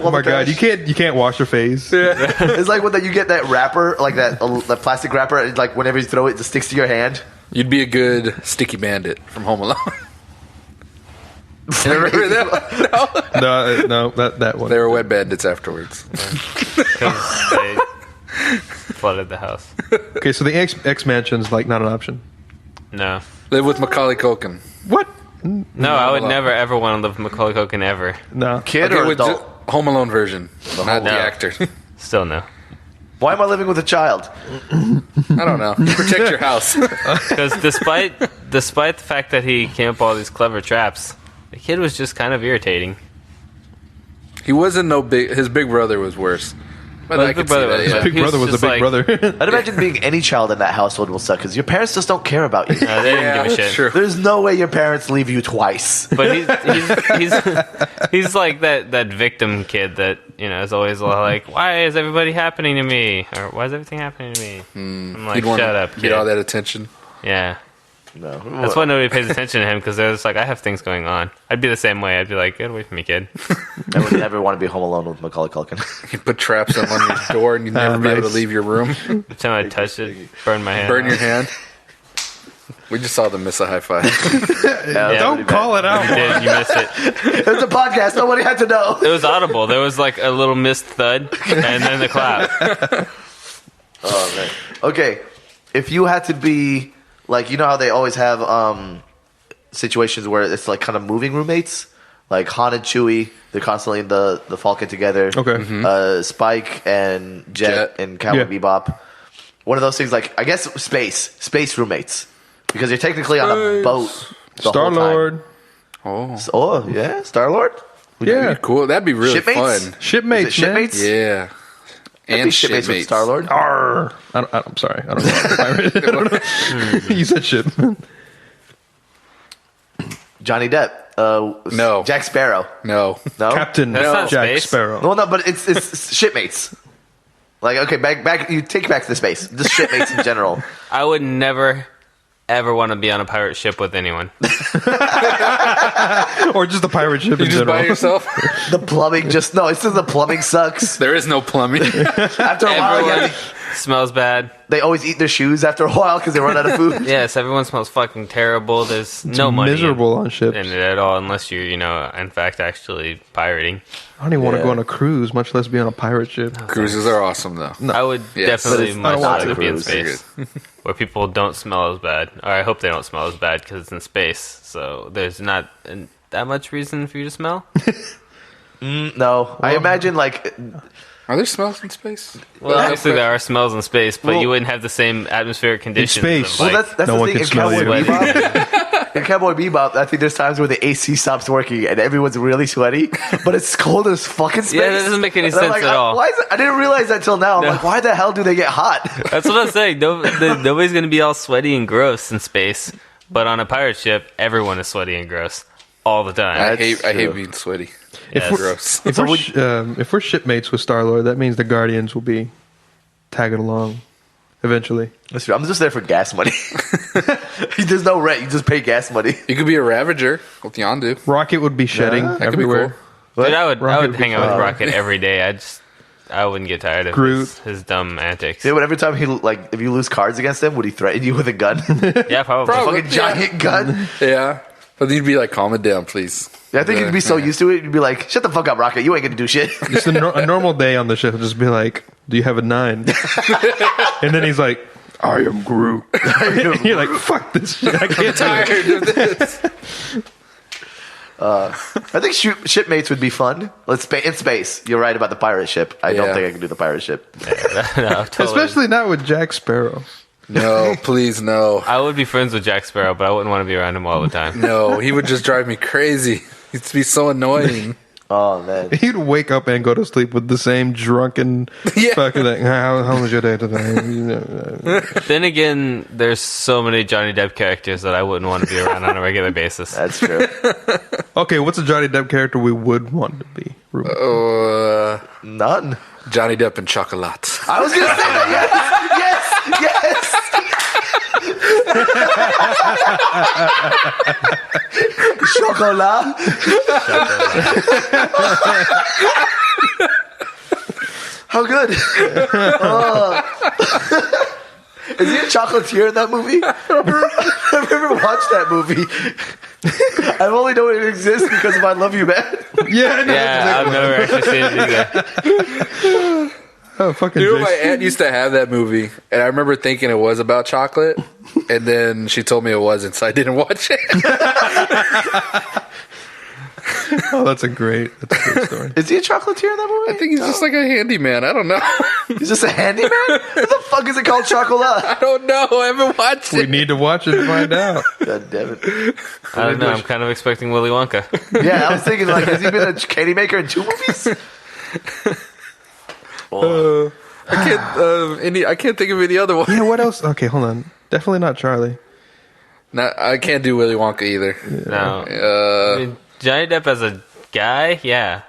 Oh my god, you can't wash your face. It's like when you get that wrapper, that plastic wrapper, and whenever you throw it, it just sticks to your hand. You'd be a good sticky bandit from Home Alone. You remember that? No, that one. They were wet bandits afterwards. because they flooded the house. Okay, so the X Mansion's not an option. No. Live with Macaulay Culkin. What? No, I would never, ever want to live with Macaulay Culkin ever. No. Kid Okay, or with adult? Home Alone version, not the No. actor. Still no. Why am I living with a child? I don't know. Protect your house. Because despite the fact that he came up with all these clever traps, the kid was just kind of irritating. He wasn't no big. His big brother was worse. But Well, I his could big see brother that. was Yeah. Big He was brother was a just big like- brother. I'd imagine being any child in that household will suck because your parents just don't care about you. They didn't Yeah, give a that's shit. true. There's no way your parents leave you twice. But he's like that victim kid that is always like, why is everybody happening to me, or why is everything happening to me? I'm like, You'd want shut to up, get kid. all that attention. Yeah, No. that's why nobody pays attention to him, because they're just like, I have things going on. I'd be the same way. I'd be like, get away from me, kid. I would never want to be home alone with Macaulay Culkin. You put traps on your door, and you'd never be able to Nice. leave your room. Every time I touch it, burn my hand. Burn your hand. We just saw them miss a high five. Yeah. Don't call it You out. did. You missed it. It's a podcast. Nobody had to know. It was audible. There was like a little missed thud, and then the clap. Oh, man. Okay. If you had to be, you know how they always have situations where it's kind of moving roommates? Like Han and Chewie, they're constantly in the Falcon together. Okay. Spike and Jet, Jet. and Cowboy Yeah. Bebop. One of those things, I guess space roommates. Because you're technically on a boat the whole time. Star-Lord. Oh, Oh, yeah? Star-Lord? Yeah. cool. That'd be really Shipmates? fun. Shipmates, Is it man. shipmates? Yeah. That'd And be shipmates with shipmates. Star-Lord. Arr. I'm sorry. I don't know. You said ship. Johnny Depp. No. Jack Sparrow. No. No? Captain That's not Jack space. Sparrow. Well, no, but it's shipmates. Like, okay, back. You take back to the space. Just shipmates in general. I would never, ever want to be on a pirate ship with anyone. Or just a pirate ship You in just general. by yourself. The plumbing just no. It's just the plumbing sucks. There is no plumbing. After a while, Everyone smells bad. they always eat their shoes after a while because they run out of food. Yes, everyone smells fucking terrible. There's no money Miserable on ships. in it at all unless you're, in fact, actually pirating. I don't even want to Yeah. go on a cruise, much less be on a pirate ship. Cruises are awesome, though. I would Yes. But definitely it's much not rather a be in cruise. space, where people don't smell as bad. Or I hope they don't smell as bad because it's in space. So there's not that much reason for you to smell. No, I imagine like Are there smells in space? Well, obviously there are smells in space, but Well- you wouldn't have the same atmospheric conditions. space. Of, well, like, that's no the one thing can in smell Cowboy you. Bebop. In Cowboy Bebop, I think there's times where the AC stops working and everyone's really sweaty, but it's cold as fucking space. Yeah, that doesn't make any And I'm sense like, at all. Why is it, I didn't realize that till now. I'm No. like, why the hell do they get hot? That's what I'm saying. Nobody's going to be all sweaty and gross in space, but on a pirate ship, everyone is sweaty and gross all the time. I That's hate true. being sweaty. Yes. Gross. If we're shipmates with Star-Lord, that means the Guardians will be tagging along eventually. That's true. I'm just there for gas money. There's no rent. You just pay gas money. You could be a Ravager with Yondu. Rocket would be shedding Yeah, that could be everywhere. cool. Dude, I would Rocket hang out with would be Rocket every day. I wouldn't get tired of Groot. his dumb antics. Yeah, but every time if you lose cards against him, would he threaten you with a gun? Yeah, probably. Probably. Fucking giant gun. Yeah. But you'd be like, calm it down, please. I think you'd be so used to it, you'd be like, shut the fuck up, Rocket. You ain't gonna do shit. Just a normal day on the ship would just be like, do you have a 9? And then he's like, I am Groot. You're like, fuck this shit. I can't do it. Tired of this. I think shipmates would be fun. In space. You're right about the pirate ship. I don't Yeah. think I can do the pirate ship. No, totally. Especially not with Jack Sparrow. No, please, no. I would be friends with Jack Sparrow, but I wouldn't want to be around him all the time. No, he would just drive me crazy. He'd be so annoying. Oh, man. He'd wake up and go to sleep with the same drunken Yeah. fucking thing. How was your day today? Then again, there's so many Johnny Depp characters that I wouldn't want to be around on a regular basis. That's true. Okay, what's a Johnny Depp character we would want to be? Ruben? None. Johnny Depp and Chocolat. I was gonna say that. Yes. Yes. Chocolat. How good. Oh. Is he a chocolatier in that movie? I've never watched that movie. I've only known it exists because of I Love You, Man. Yeah, I know. Yeah, I've never actually seen it either. Oh, fucking You know, my Jason. aunt used to have that movie, and I remember thinking it was about chocolate, and then she told me it wasn't, so I didn't watch it. Oh, that's a great story. Is he a chocolatier in that movie? I think he's just like a handyman. I don't know. He's just a handyman? What the fuck is it called chocolat? I don't know. I haven't watched We it. need to watch it to find out. God damn it. I don't know. I'm kind of expecting Willy Wonka. Yeah, I was thinking, like, has he been a candy maker in 2 movies? Oh. I can't think of any other one. You know what else? Okay, hold on. Definitely not Charlie. I can't do Willy Wonka either. No. I mean, Johnny Depp as a guy, yeah.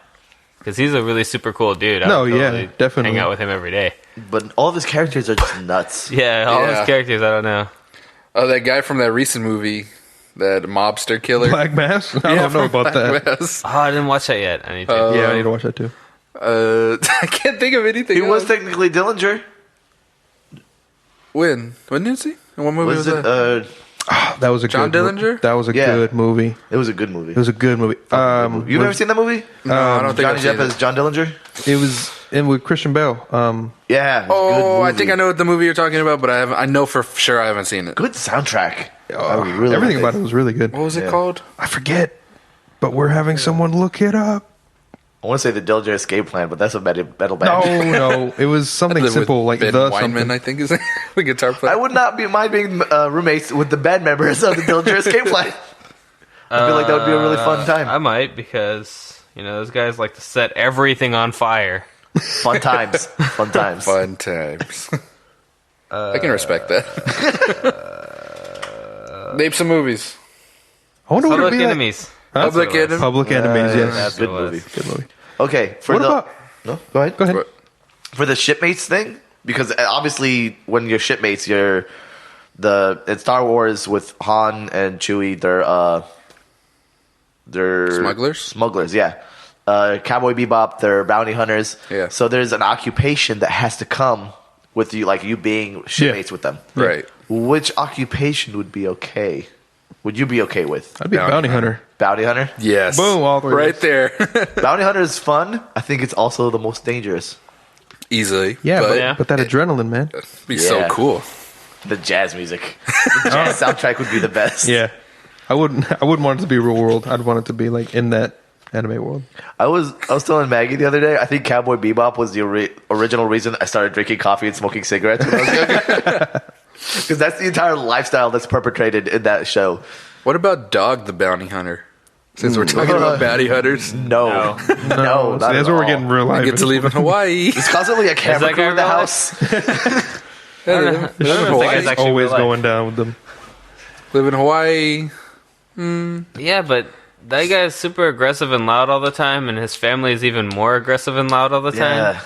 Because he's a really super cool dude. I No, would yeah, totally definitely. hang out with him every day. But all of his characters are just nuts. Yeah, all Yeah. his characters, I don't know. Oh, that guy from that recent movie, that mobster killer. Black Mass? I don't know about that. Mass. Oh, I didn't watch that yet. I need to. Yeah, I need to watch that too. I can't think of anything. He was else. technically Dillinger. When is he? In what movie was, Was it? that? That was a John good Dillinger? That was a Yeah. good movie. It was a good movie. It was a good movie. You've never seen that movie? No, I don't think Johnny I've seen Depp it. as John Dillinger? It was in with Christian Bale. Yeah. It was a good Oh, I movie. think I know what the movie you're talking about, but I know for sure I haven't seen it. Good soundtrack. I really everything like about it was really good. What was it Yeah. called? I forget, but we're having someone look it up. I want to say the Dillinger Escape Plan, but that's a metal No, band. no, it was something Live with simple like Ben the Weinman, something. I think is the guitar player. I would not mind being roommates with the band members of the Dillinger Escape Plan. I feel like that would be a really fun time. I might, because, those guys like to set everything on fire. Fun times. Fun times. Fun times. I can respect that. Name some movies. I wonder what it'd Public be like. Enemies. Public That's what it was. Enemy. Public Enemies, yes. That's Good what it was. movie. Good movie. Okay. For What the, about? No? Go ahead. Go ahead. for the shipmates thing, because obviously when you're shipmates, in Star Wars with Han and Chewie, they're smugglers, yeah. Cowboy Bebop, they're bounty hunters. Yeah. So there's an occupation that has to come with you, like you being shipmates with them. Right. Which occupation would be okay? Would you be okay with? I'd be a bounty hunter. Bounty hunter? Yes. Boom, all three. right there. Bounty hunter is fun. I think it's also the most dangerous. Easily. Yeah, Yeah. but that adrenaline, man. It'd be so Yeah. cool. The jazz music. The jazz soundtrack would be the best. Yeah, I wouldn't want it to be real world. I'd want it to be like in that anime world. I was telling Maggie the other day, I think Cowboy Bebop was the original reason I started drinking coffee and smoking cigarettes when I was younger. Because that's the entire lifestyle that's perpetrated in that show. What about Dog the Bounty Hunter? Since we're talking about bounty hunters, No. See, not that's at where we're all. getting real I life. get to live in Hawaii. There's constantly a camera that crew guy in the real house. Yeah, live in I don't think Hawaii. it's actually Always real life. going down with them. Live in Hawaii. Yeah, but that guy is super aggressive and loud all the time, and his family is even more aggressive and loud all the time.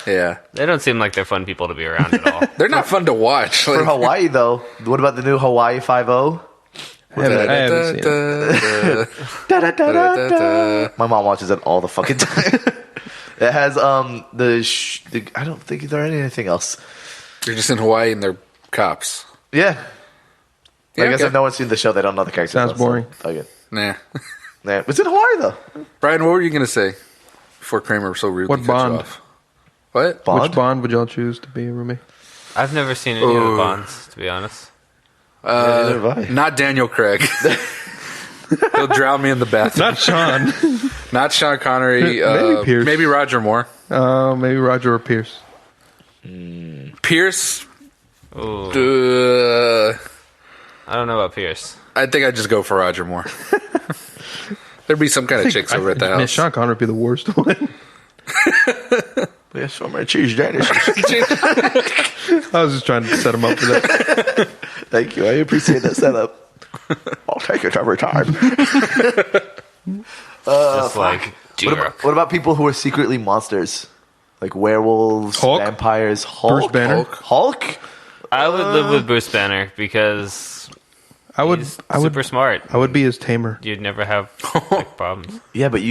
Yeah. Yeah, They don't seem like they're fun people to be around at all. they're not fun to watch. For Like, Hawaii, though, what about the new Hawaii 5-0? I haven't seen it. Da-da-da-da-da. My mom watches it all the fucking time. It has I don't think there is anything else. You're just in Hawaii and they're cops. Yeah. Yeah, I guess okay. if no one's seen the show, they don't know the characters. Sounds boring. Okay. Nah. Yeah. It's in Hawaii, though. Brian, what were you gonna say before Kramer so rudely What cut Bond? you off? What? Bond? Which Bond would y'all choose to be a roommate? I've never seen any of the Bonds, to be honest. Neither have I. Not Daniel Craig. He'll drown me in the bathroom. Not Sean. Not Sean Connery. Maybe Pierce. Maybe Roger Moore. Maybe Roger or Pierce. Pierce. Ooh, I I don't know about Pierce. think I'd just go for Roger Moore. There'd be some kind of chicks over at the Man, house. Sean Connery would be the worst one. Yeah, so many cheese Danish. I was just trying to set him up for that. Thank you. I appreciate that setup. I'll take it every time. Just like What about people who are secretly monsters? Like werewolves, Hulk? vampires, Hulk? Bruce Banner? Hulk? I would live with Bruce Banner because I would. he's I would. super smart. I would be his tamer. You'd never have like, problems. Yeah, but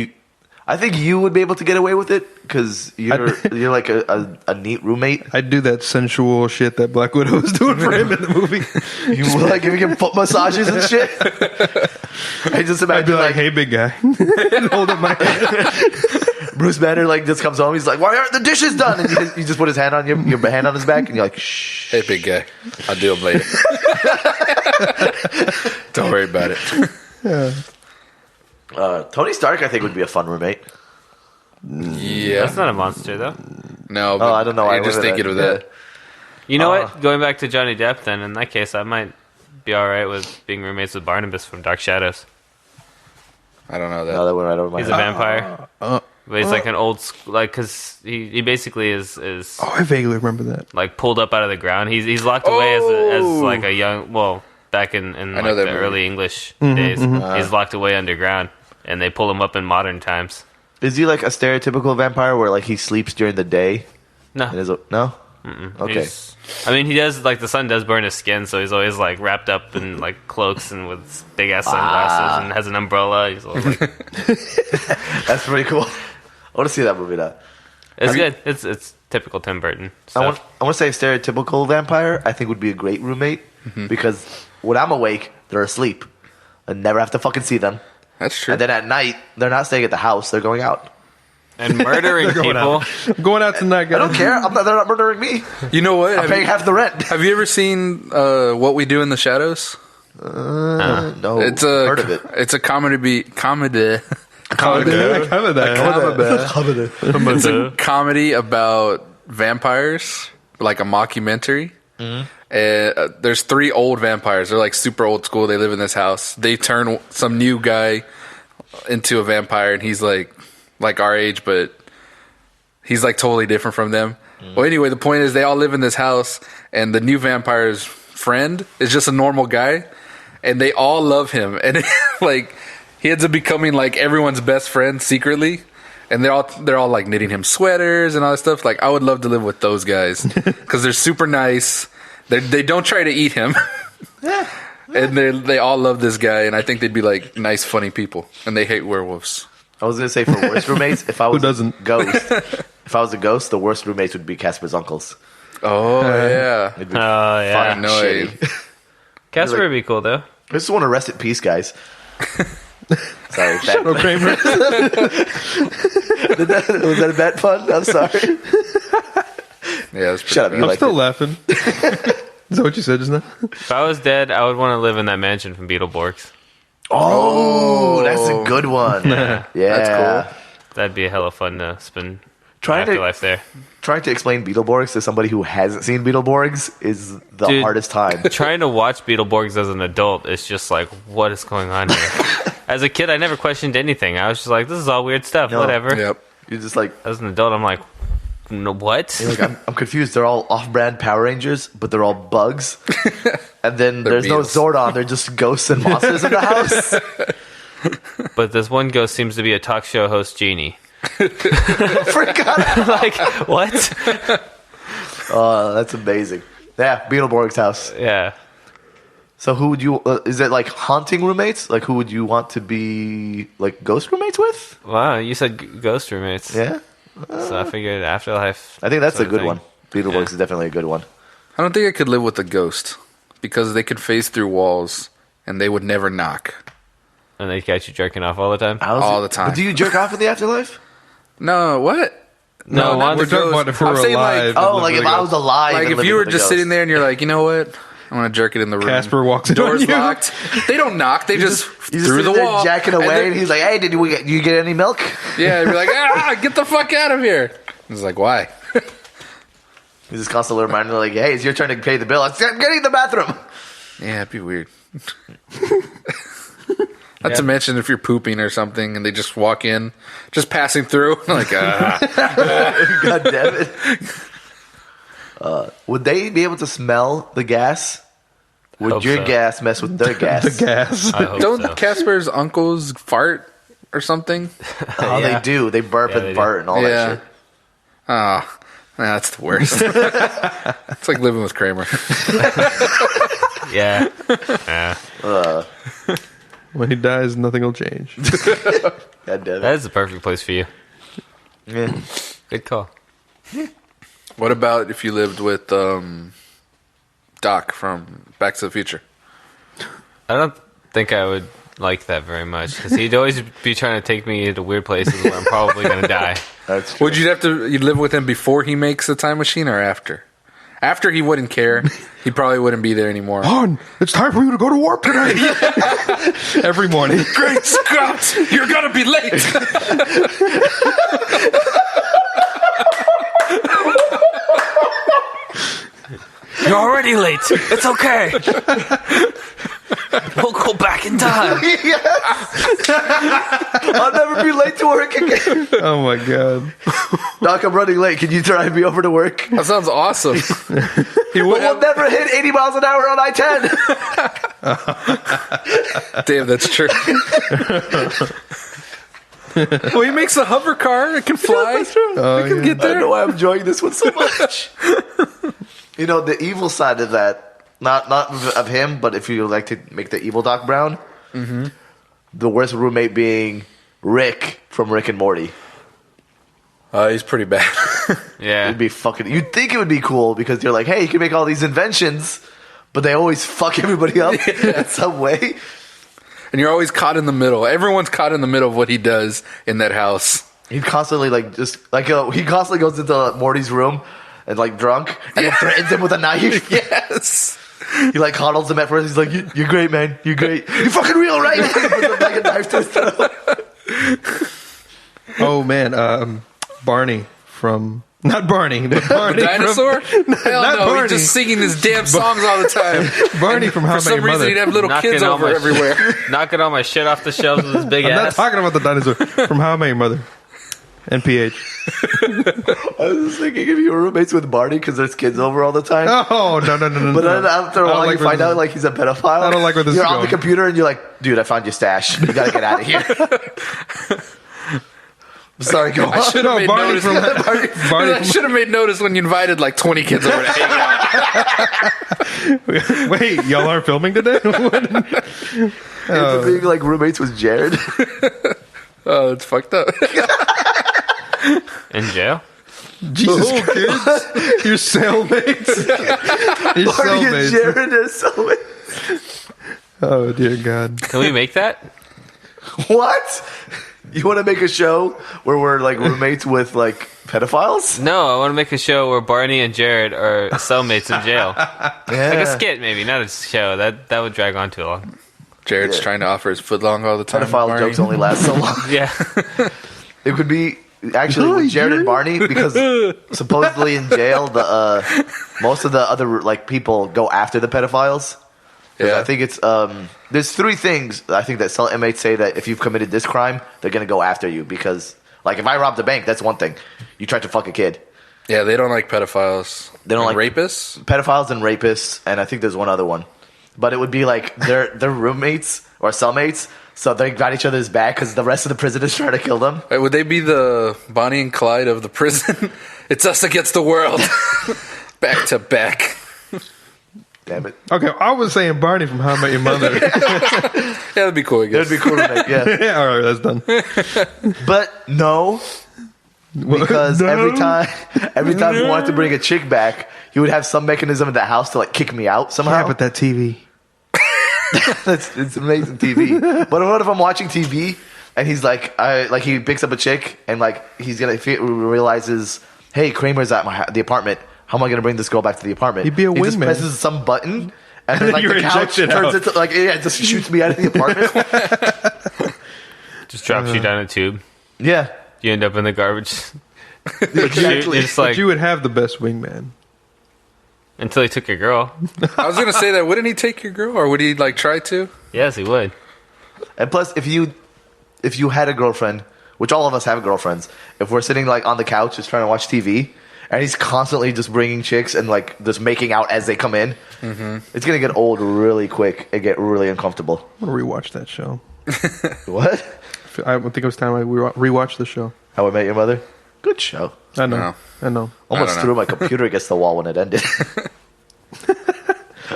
I think you would be able to get away with it because you're like a neat roommate. I'd do that sensual shit that Black Widow was doing for him in the movie. You were like giving him foot massages and shit. I just I'd imagine be like, like "Hey, big guy," and hold up my hand. Bruce Banner like just comes home. He's like, "Why aren't the dishes done?" And you just put his hand on your hand on his back, and you're like, "Shh." Hey, big guy. I'll do them later. Don't worry about it. Tony Stark, I think, would be a fun roommate. Yeah. That's not a monster, though. No, but I don't know why I You're just went with thinking that. of that. You know what? Going back to Johnny Depp, then, in that case, I might be all right with being roommates with Barnabas from Dark Shadows. I don't know No, that. that went right over my He's a head. vampire. But he's like an old, because he basically is Oh, I vaguely remember that. like pulled up out of the ground. He's locked away as like a young, back in know like that the movie. early English days. He's locked away underground, and they pull him up in modern times. Is he like a stereotypical vampire where like he sleeps during the day? No, And no? Okay. I mean, he does like the sun does burn his skin, so he's always like wrapped up in like cloaks and with big ass sunglasses and has an umbrella. He's all, like, That's pretty cool. I want to see that movie now. it's good. It's typical Tim Burton I want stuff. to say stereotypical vampire. I think would be a great roommate because when I'm awake, they're asleep. I never have to fucking see them. That's true. And then at night, they're not staying at the house; they're going out. And murdering Going people. out. I'm going out tonight, guys. I don't care. They're not murdering me. You know what? I'm paying half the rent. Have you ever seen What We Do in the Shadows? No, It's heard of it. It's a comedy. I covered that. It's a comedy about vampires, like a mockumentary. There's 3 old vampires. They're like super old school. They live in this house. They turn some new guy into a vampire, and he's like our age, but he's like totally different from them. Well, anyway, the point is they all live in this house, and the new vampire's friend is just a normal guy, and they all love him, and like he ends up becoming like everyone's best friend secretly. and they're all like knitting him sweaters and all that stuff. Like I would love to live with those guys because they're super nice. They don't try to eat him, and they all love this guy. And I think they'd be like nice, funny people, and they hate werewolves. I was gonna say for worst roommates, if I was doesn't? a ghost, the worst roommates would be Casper's uncles. Oh yeah, It'd be yeah. fucking Annoying. shitty. Casper would be cool though. I just want to rest in peace, guys. Sorry, No, Kramer. was that a bad pun? I'm sorry. Yeah, that's pretty Shut up, bad. you I'm like still it. laughing. Is that what you said just now? If I was dead, I would want to live in that mansion from Beetleborgs. Oh, that's a good one. Yeah, That's cool. That'd be a hella fun to spend Trying to- afterlife there. Trying to explain Beetleborgs to somebody who hasn't seen Beetleborgs is the Dude. hardest time. Trying to watch Beetleborgs as an adult is just like, what is going on here? As a kid, I never questioned anything. I was just like, this is all weird stuff. No. Whatever. Yep. You're just like, As an adult, I'm like, no, what? you're like I'm confused. They're all off-brand Power Rangers, but they're all bugs. And then there's no Beetles. Zordon. They're just ghosts and monsters in the house. But this one ghost seems to be a talk show host genie. Forgot. Like, what? Oh, that's amazing. Yeah, Beetleborg's house. Yeah. So who would you? Is it like haunting roommates? Like who would you want to be like ghost roommates with? Wow, you said ghost roommates. Yeah, So I figured afterlife. I think that's a sort of good thing. one. Beetleborgs Yeah. is definitely a good one. I don't think I could live with a ghost because they could phase through walls and they would never knock. And they catch you jerking off all the time. All the time. But do you jerk off in the afterlife? No, what? No, not We're with talking ghosts. about if we're I'm saying, alive. like, Oh, like if I was alive. Like and if living you were with a just ghost. sitting there and you're like, you know what? I'm gonna jerk it in the room. Casper walks in on Doors you. locked. They don't knock. They just He's just through the sitting there wall, jacking and away, then- and he's like, "Hey, did you get any milk?" yeah, you're like, get the fuck out of here. He's like, why? He's just constantly reminding me, like, "Hey, it's your turn to pay the bill. I'm getting in the bathroom." Yeah, it'd be weird. Not to mention if you're pooping or something and they just walk in, just passing through, like, God damn it. Would they be able to smell the gas? Would Hope your so. gas mess with their gas? The gas. I hope don't so. Casper's uncles fart or something? Oh, Yeah. they do. They burp Yeah, and they do. fart and all that Yeah. shit. Oh, that's the worst. It's like living with Kramer. Yeah. Yeah. When he dies, nothing will change. God damn it. That is the perfect place for you. Yeah. Good call. What about if you lived with Doc from Back to the Future? I don't think I would like that very much because he'd always be trying to take me to weird places where I'm probably going to die. That's true. Would you you'd live with him before he makes the time machine or after? After he wouldn't care. He probably wouldn't be there anymore. Han, it's time for you to go to warp today. Every morning. Great Scott! You're gonna be late! You're already late. It's okay. We'll go back in time. I'll never be late to work again. Oh my god. Doc, I'm running late. Can you drive me over to work? That sounds awesome. He would We'll never hit 80 miles an hour on I-10. Damn, that's true. Well, he makes a hover car. It can fly. Oh, It can yeah. get I don't there. know why I'm enjoying this one so much. You know, the evil side of that, not of him, but if you like to make the evil Doc Brown, the worst roommate being Rick from Rick and Morty. He's pretty bad. Yeah. It'd be fucking. You'd think it would be cool because you're like, hey, you can make all these inventions, but they always fuck everybody up in some way. And you're always caught in the middle. Everyone's caught in the middle of what he does in that house. He constantly he constantly goes into Morty's room and like drunk and then threatens him with a knife. Yes. He like coddles him at first. He's like, "You're great, man. You're great. You're fucking real, right?" He puts like a knife to his throat. Oh man, Barney from not Barney, but Barney Dinosaur? Hell not no. Barney. He's just singing his damn songs all the time. From Barney from How I For Met some Your reason, Mother. he'd have little Knocking kids all over my- everywhere. Knocking all my shit off the shelves with his big I'm not ass. talking about the dinosaur from How I Met Your Mother. NPH. I was just thinking if you were roommates with Barney because there's kids over all the time. Oh no. But then after a I don't while, like you where find this out is- like he's a pedophile. I don't like where this You're is on the going. computer and you're like, "Dude, I found your stash. You gotta get out of here." Sorry, go on. I should have made Barney notice. from Barney I should have made notice when you invited like 20 kids over to hang out. Wait, y'all aren't filming today? Into being like roommates with Jared. Oh, it's fucked up. In jail? Jesus, kids, your cellmates. Your Barney and cellmates. Jared are cellmates. Oh dear God. Can we make that? What? You want to make a show where we're like roommates with like pedophiles? No, I want to make a show where Barney and Jared are cellmates in jail. Yeah. Like a skit, maybe, not a show. That would drag on too long. Jared's Yeah. trying to offer his footlong all the time. Pedophile Barney. jokes only last so long. Yeah. It could be actually with Jared and Barney because supposedly in jail the most of the other like people go after the pedophiles. 'Cause Yeah. I think it's there's three things I think that cell inmates say that if you've committed this crime, they're gonna go after you because like if I robbed a bank, that's one thing. You tried to fuck a kid. Yeah, they don't like pedophiles. They don't And like- rapists. Pedophiles and rapists, and I think there's one other one. But it would be like they're roommates or cellmates, so they got each other's back because the rest of the prison is trying to kill them. Wait, would they be the Bonnie and Clyde of the prison? It's us against the world. Back to back. Damn it. Okay, I was saying Barney from How I Met Your Mother. Yeah, that'd be cool, I guess. It'd be cool to make, yeah. Yeah, all right, that's done. But no, because No. every time he wanted to bring a chick back, he would have some mechanism in the house to like kick me out somehow. Yeah, but that TV. It's amazing TV. But what if I'm watching TV and he's like, he picks up a chick and like he's gonna realizes, hey, Kramer's at the apartment. How am I gonna bring this girl back to the apartment? He'd be a He just wingman. presses some button and then then like you're the couch ejected turns out. into like it just shoots me out of the apartment. Just drops you down a tube. Yeah, You end up in the garbage. exactly. You're just like, But you would have the best wingman. until he took your girl. I was gonna say that. Wouldn't he take your girl, or would he like try to? Yes, he would. And plus, if you had a girlfriend, which all of us have girlfriends, if we're sitting like on the couch just trying to watch TV, and he's constantly just bringing chicks and like just making out as they come in, it's gonna get old really quick and get really uncomfortable. I'm gonna rewatch that show. What? I think it was time I rewatched the show. How I Met Your Mother? Good show. I know. No. I know. Almost know. threw my computer against the wall when it ended.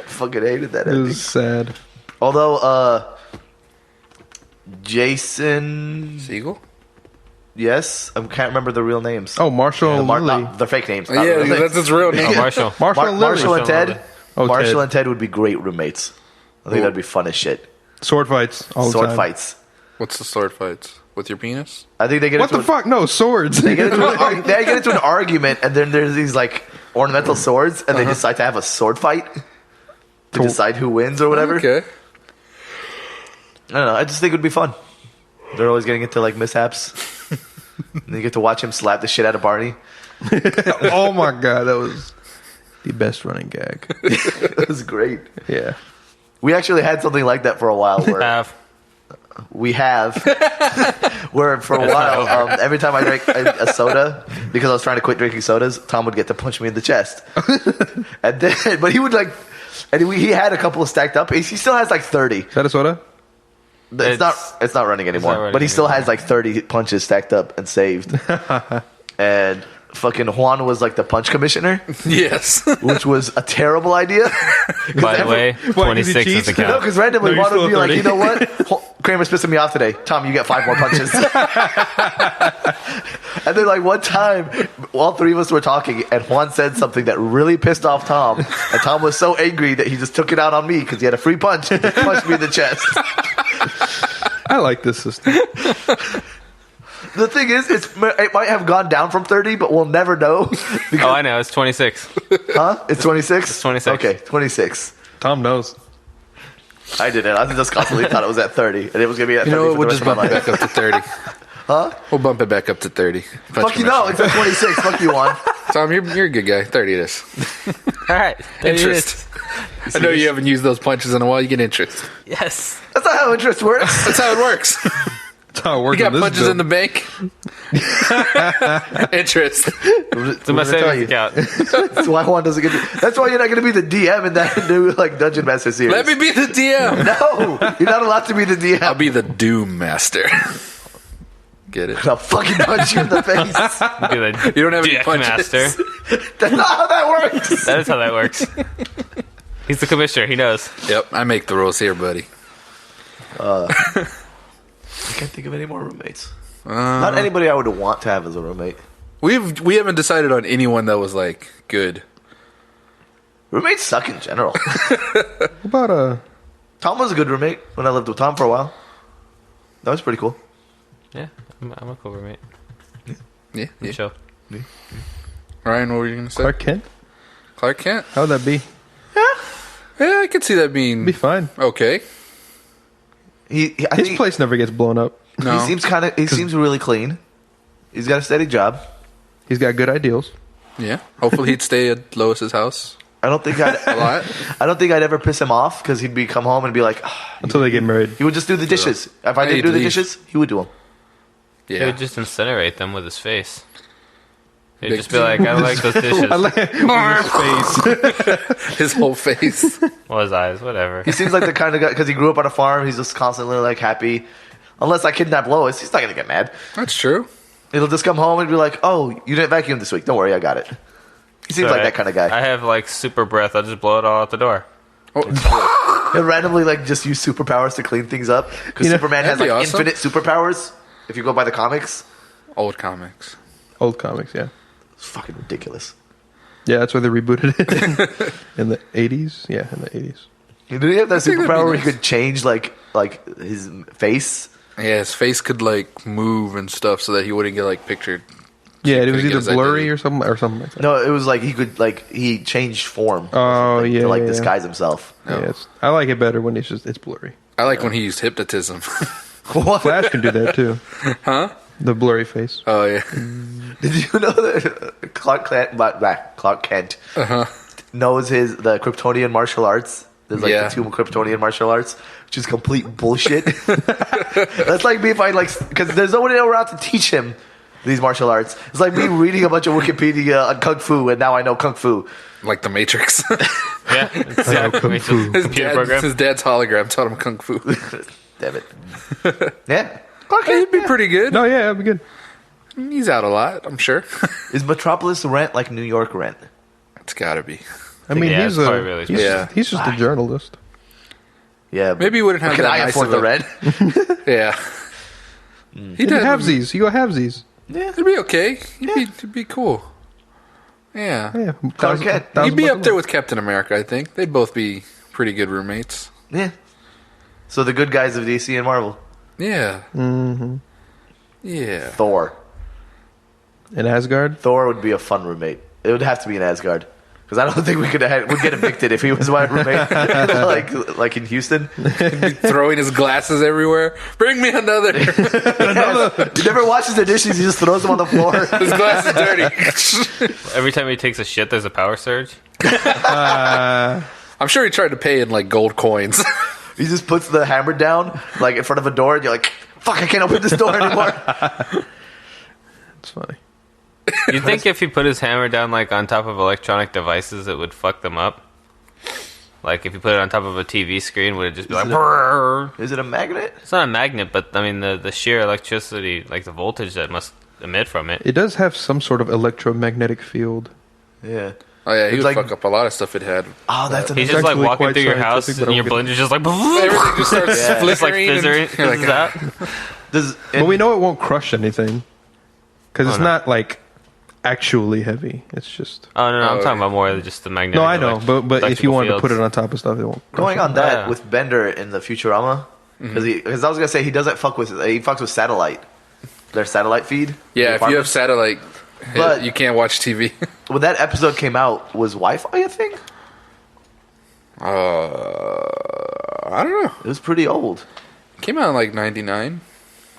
Fucking hated that It ending. was sad. Although, Jason, Siegel? yes, I can't remember the real names. Oh, Marshall and Lily. Not the fake names. not Yeah, real names. that's his real name. Oh, Marshall. Marshall and Lily. Marshall and Ted. Lily. Oh, Marshall Ted. and Ted would be great roommates. I think that'd be fun as shit. Sword fights. All the Sword time. fights. What's the sword fights with your penis? I think they get What into the fuck? No, swords. They get into an argument, and then there's these like ornamental swords, and they decide to have a sword fight to decide who wins or whatever. Okay. I don't know. I just think it would be fun. They're always getting into like mishaps. And you get to watch him slap the shit out of Barney. Oh my god, that was the best running gag. It was great. Yeah. We actually had something like that for a while. Where we have where for a while every time I drank a soda because I was trying to quit drinking sodas, Tom would get to punch me in the chest. And then, but he would like, and he had a couple of stacked up. He still has like 30. Is that a soda? It's not running anymore. running But he still anymore. has like 30 punches stacked up and saved. And fucking Juan was like the punch commissioner, Yes. which was a terrible idea. By the way, Why, 'cause he 26 is cheats? the No, count. because randomly No, you're Juan would still be like, 30. you know what? Kramer's pissing me off today. Tom, you get 5 more punches. And then like one time, all three of us were talking, and Juan said something that really pissed off Tom. And Tom was so angry that he just took it out on me because he had a free punch and just punched me in the chest. I like this system. The thing is, it might have gone down from 30, but we'll never know. Because, Oh, I know. It's 26. huh? It's 26? It's 26. Okay, 26. Tom knows. I didn't. I just constantly thought it was at 30, and it was going to be at 30 You know what? for We'll the just rest of bump my it life. back up to 30. Huh? We'll bump it back up to 30. Fuck you, no. It's at 26. Fuck you, Juan. Tom, you're a good guy. 30 it is. All right. There it Interest. is. I know you haven't used those punches in a while. You get interest. Yes. That's not how interest works. That's how it works. That's how it You works. got on this punches bill. in the bank. Interest. It's in my savings account. That's why Juan doesn't get. That's why you're not going to be the DM in that new like Dungeon Master series. Let me be the DM. No, you're not allowed to be the DM. I'll be the Doom Master. Get it? I'll fucking punch you in the face. Be the You don't have any Dick punches. Master. That's not how that works. That is how that works. He's the commissioner. He knows. Yep, I make the rules here, buddy. I can't think of any more roommates. Not anybody I would want to have as a roommate. We haven't decided on anyone that was like good. Roommates suck in general. What about Tom was a good roommate when I lived with Tom for a while. That was pretty cool. Yeah, I'm a cool roommate. Yeah, yeah. Chill. Ryan, what were you gonna say? Clark Kent? Clark Kent? How would that be? Yeah, I could see that being Be fine. okay. I His think place never gets blown up. No, he seems really clean. He's got a steady job. He's got good ideals. yeah. Hopefully, he'd stay at Lois's house I don't think a lot. I don't think I'd ever piss him off because he'd come home and be like, Until they get married. he would just do the dishes. If I Hey, didn't do the leave. dishes, he would do them. He Yeah, would just incinerate them with his face. He'd Big- just be like, I don't like those dishes. I like his face. his whole face. Well, his eyes, whatever. He seems like the kind of guy because he grew up on a farm. He's just constantly like happy. Unless I kidnap Lois, he's not gonna get mad. That's true. He'll just come home and be like, "Oh, you didn't vacuum this week. Don't worry, I got it." He seems like that kind of guy. I have like super breath. I'll just blow it all out the door. Oh, He'll randomly like just use superpowers to clean things up because You know, Superman has that'd like be awesome. infinite superpowers. If you go by the comics, old comics. Old comics, yeah. it's fucking ridiculous. Yeah, that's why they rebooted it in the 80s. Yeah, in the 80s. Did he have that think that'd be superpower where he nice. could change like his face? Yeah, his face could like move and stuff so that he wouldn't get like pictured. Yeah, it couldn't was get either his blurry identity. or something like that. No, it was like he could he changed form. or Oh, something yeah, to like yeah, yeah. disguise himself. Yeah, I like it better when it's blurry. I like when he used hypnotism. What? Flash can do that too. Huh? The blurry face. Oh yeah. Did you know that Clark Kent knows the Kryptonian martial arts? There's like Yeah. the 2 Kryptonian martial arts, which is complete bullshit. That's like me if I because there's no one around to teach him these martial arts. It's like me reading a bunch of Wikipedia on Kung Fu, and now I know Kung Fu. Like the Matrix. Yeah, exactly. Kung Fu. His dad's hologram taught him kung fu. Damn it. Yeah. Clark He'd Kent. be pretty good. No, yeah, that'd be good. He's out a lot, I'm sure. Is Metropolis rent like New York rent? It's gotta be. I mean, Yeah, he's it's probably really Yeah. he's just a journalist. Yeah. but Maybe he wouldn't have can that I nice afford of the a- rent? Yeah. He'd halvesies. You go halvesies. It'd be okay. He'd be cool. Yeah. Yeah, Clark Kent. He'd be up there with Captain America, I think. They'd both be pretty good roommates. Yeah. So the good guys of DC and Marvel. Yeah. Mm-hmm. Yeah. Thor. in Asgard. Thor would be a fun roommate. It would have to be in Asgard. Because I don't think we'd get evicted if he was my roommate, like in Houston. Throwing his glasses everywhere. Bring me another. He never washes the dishes; he just throws them on the floor. His glass is dirty. Every time he takes a shit, there's a power surge. I'm sure he tried to pay in like gold coins. He just puts the hammer down, like in front of a door, and you're like, "Fuck! I can't open this door anymore." It's funny. You'd think if he put his hammer down like on top of electronic devices, it would fuck them up. Like if you put it on top of a TV screen, would it just be like? "Brrr." Is it a magnet? It's not a magnet, but I mean the sheer electricity, like the voltage that must emit from it. It does have some sort of electromagnetic field. Yeah. Oh yeah, he It's would like- fuck up a lot of stuff it had. Oh, that's He's a just like actually walking quite through your house, scientific, but and your I'm blender's just like. Everything just starts Yeah. It's like flickering. fizzing. You're like, Is that? Does But we know it won't crush anything. Because it's no. not like actually heavy. It's just... Oh no, I'm Oh, talking yeah. about more of just the magnetic. No, I know. But if you electrical wanted to put fields. it on top of stuff, it won't crush going it. on that Yeah. with Bender in the Futurama? Because I was gonna say he doesn't fuck with he fucks with satellite. Their satellite feed. Yeah, if you have satellite, But- you can't watch TV. when that episode came out, was Wi-Fi a thing? I don't know. It was pretty old. Came out in like '99.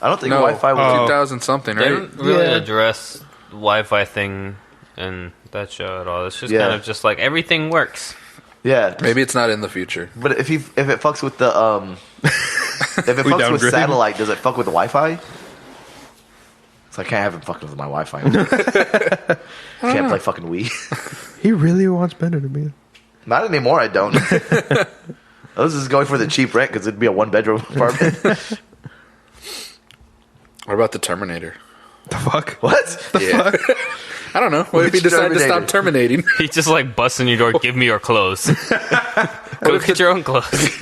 I don't think No, Wi-Fi was. 2000 something, They right? didn't really Yeah. address the Wi-Fi thing in that show at all. It's just Yeah. kind of just like everything works. Yeah, Maybe it's not in the future. but if it fucks with the if it We fucks with downgraded. satellite, does it fuck with the Wi-Fi? So I can't have him fucking with my Wi-Fi. Can't play fucking Wii. He really wants Bender to be... Not anymore. I don't. I was just going for the cheap rent because it'd be a 1-bedroom apartment. What about the Terminator? The fuck? What? Yeah. I don't know. What if he Which decided to stop Terminator? terminating? He's just like busting your door. Give me your clothes. Go get your own clothes.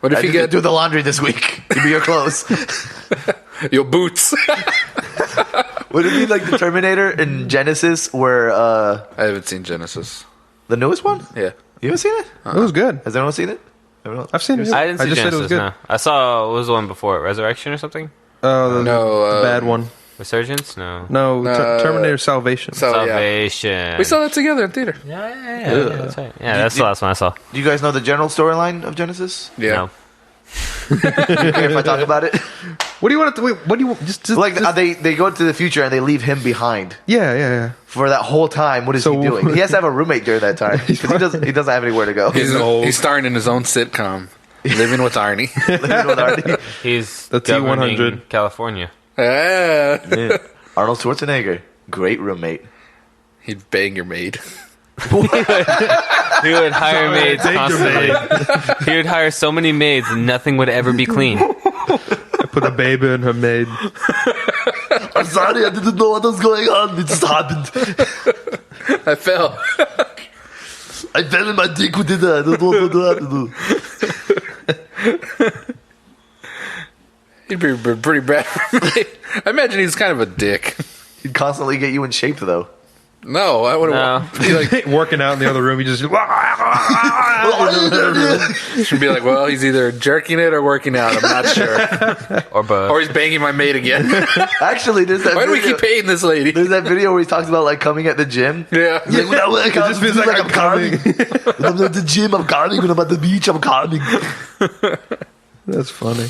What if I you didn't get do the laundry this week. Give me your clothes. your boots? Would it be like the Terminator in Genesis, where I haven't seen Genesis. the newest one? Yeah. You haven't seen it? It was good. Has anyone seen it? Everyone? I've seen it. I didn't see just said it was Genesis. good. No, I saw what was the one before it? Resurrection or something? The No, bad one. Resurgence? No. No, Terminator Salvation. So yeah, Salvation. we saw that together in theater. Yeah, that's right. Yeah, that's the last one I saw. Do you guys know the general storyline of Genesis? Yeah. No. Okay, if I talk about it, What do you want to? Wait, what do you just like just- they go into the future and they leave him behind Yeah. for that whole time. What is So- he doing? He has to have a roommate during that time because he doesn't have anywhere to go. He's starring in his own sitcom, Living with Arnie. Living with Arnie. He's The governing T100. California. Ah. Yeah. Arnold Schwarzenegger, great roommate. He'd bang your maid. He would hire maids Take your constantly. He would hire so many maids and nothing would ever be clean. put a baby in her maid. I'm sorry, I didn't know what was going on. It just happened. I fell. I fell in my dick with it. I don't know what to do. He'd be pretty bad for me. I imagine he's kind of a dick. He'd constantly get you in shape, though. No, I wouldn't. No. Be like, Working out in the other room, he just should be like, well, he's either jerking it or working out. I'm not sure. Or both. Or he's banging my maid again. Actually, there's that. Why do we video, keep paying this lady? There's that video where he talks about like coming at the gym. Yeah. He's like, when I work out, just feels like I'm coming. When I'm at the gym, I'm coming. When I'm at the beach, I'm coming. That's funny.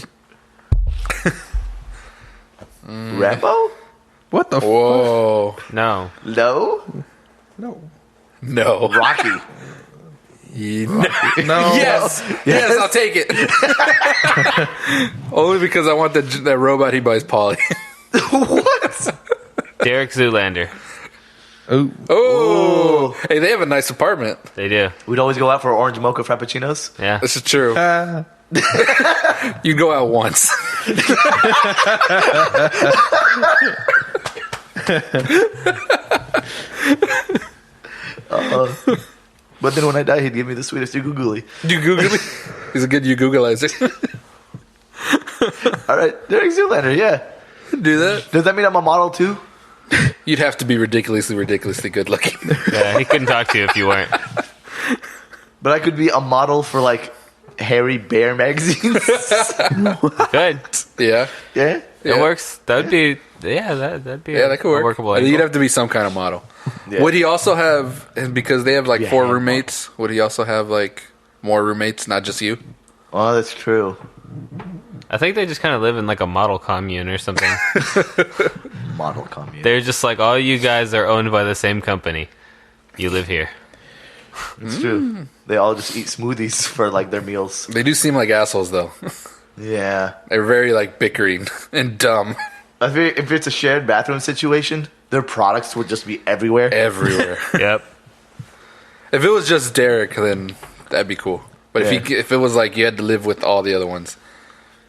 Rambo? What the fuck? Whoa. No. No. No. No. Rocky. No. Yes. Yes, I'll take it. Only because I want that robot he buys Polly. What? Derek Zoolander. Ooh. Oh. Hey, they have a nice apartment. They do. We'd always go out for orange mocha frappuccinos. Yeah. This is true. You go out once. But then when I die, he'd give me the sweetest googly. You Google me? He's a good you Googleizer. All right, Derek Zoolander, yeah. Do that. Does that mean I'm a model too? You'd have to be ridiculously good looking. Yeah, he couldn't talk to you if you weren't. But I could be a model for like hairy bear magazines. Good. Yeah. Yeah. It works. That'd be that'd be Yeah, that could work. a workable You'd angle. have to be some kind of model. Yeah. Would he also have, and because they have like Yeah, 4 hand roommates, would he also have like more roommates, not just you? Oh, that's true. I think they just kind of live in like a model commune or something. Model commune. They're just like, all you guys are owned by the same company. You live here. It's true. They all just eat smoothies for like their meals. They do seem like assholes though. Yeah. They're very like bickering and dumb I think if it's a shared bathroom situation, their products would just be everywhere. everywhere. Yep. If it was just Derek, then that'd be cool. But Yeah. if it was like you had to live with all the other ones,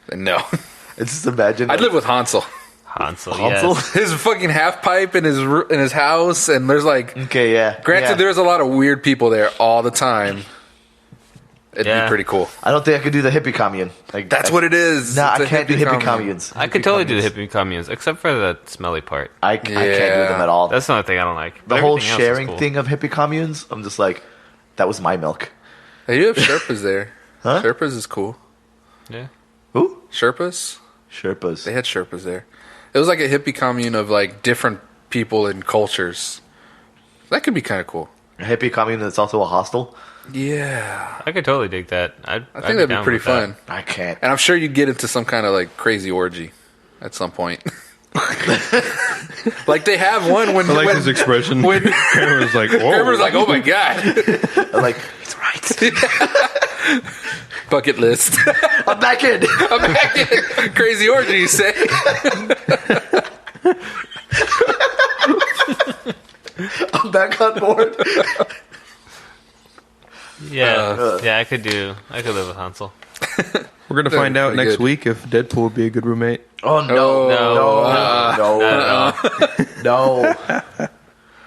then no. It's just imagine. I'd live with Hansel. Hansel, Hansel? yes. His fucking half pipe in his house, and there's like, Okay, yeah. granted, Yeah. there's a lot of weird people there all the time. It'd be Yeah. pretty cool. I don't think I could do the hippie commune. Like That's what it is. Nah, It's I a can't do hippie commune. communes. I could totally do the hippie communes, except for the smelly part. I can't do Yeah. them at all. That's another thing I don't like. the But whole everything else is sharing cool. thing of hippie communes. I'm just like, that was my milk. Hey, you have Sherpas there. Huh? Sherpas is cool. Yeah. Who? Sherpas? Sherpas. They had Sherpas there. It was like a hippie commune of like different people and cultures. That could be kind of cool. A hippie commune that's also a hostel. Yeah. I could totally dig that. I think that'd be pretty fun. I can't. And I'm sure you'd get into some kind of like crazy orgy at some point. Like they have one when I like when, his expression. when Cameron's like, whoa. Kramer's like, oh my god, I'm like, he's right. bucket list. I'm back in. I'm back in. Crazy orgy, you say? I'm back on board. Yeah. I could live with Hansel. We're gonna That'd find be out pretty next good. week if Deadpool would be a good roommate. Oh no, no.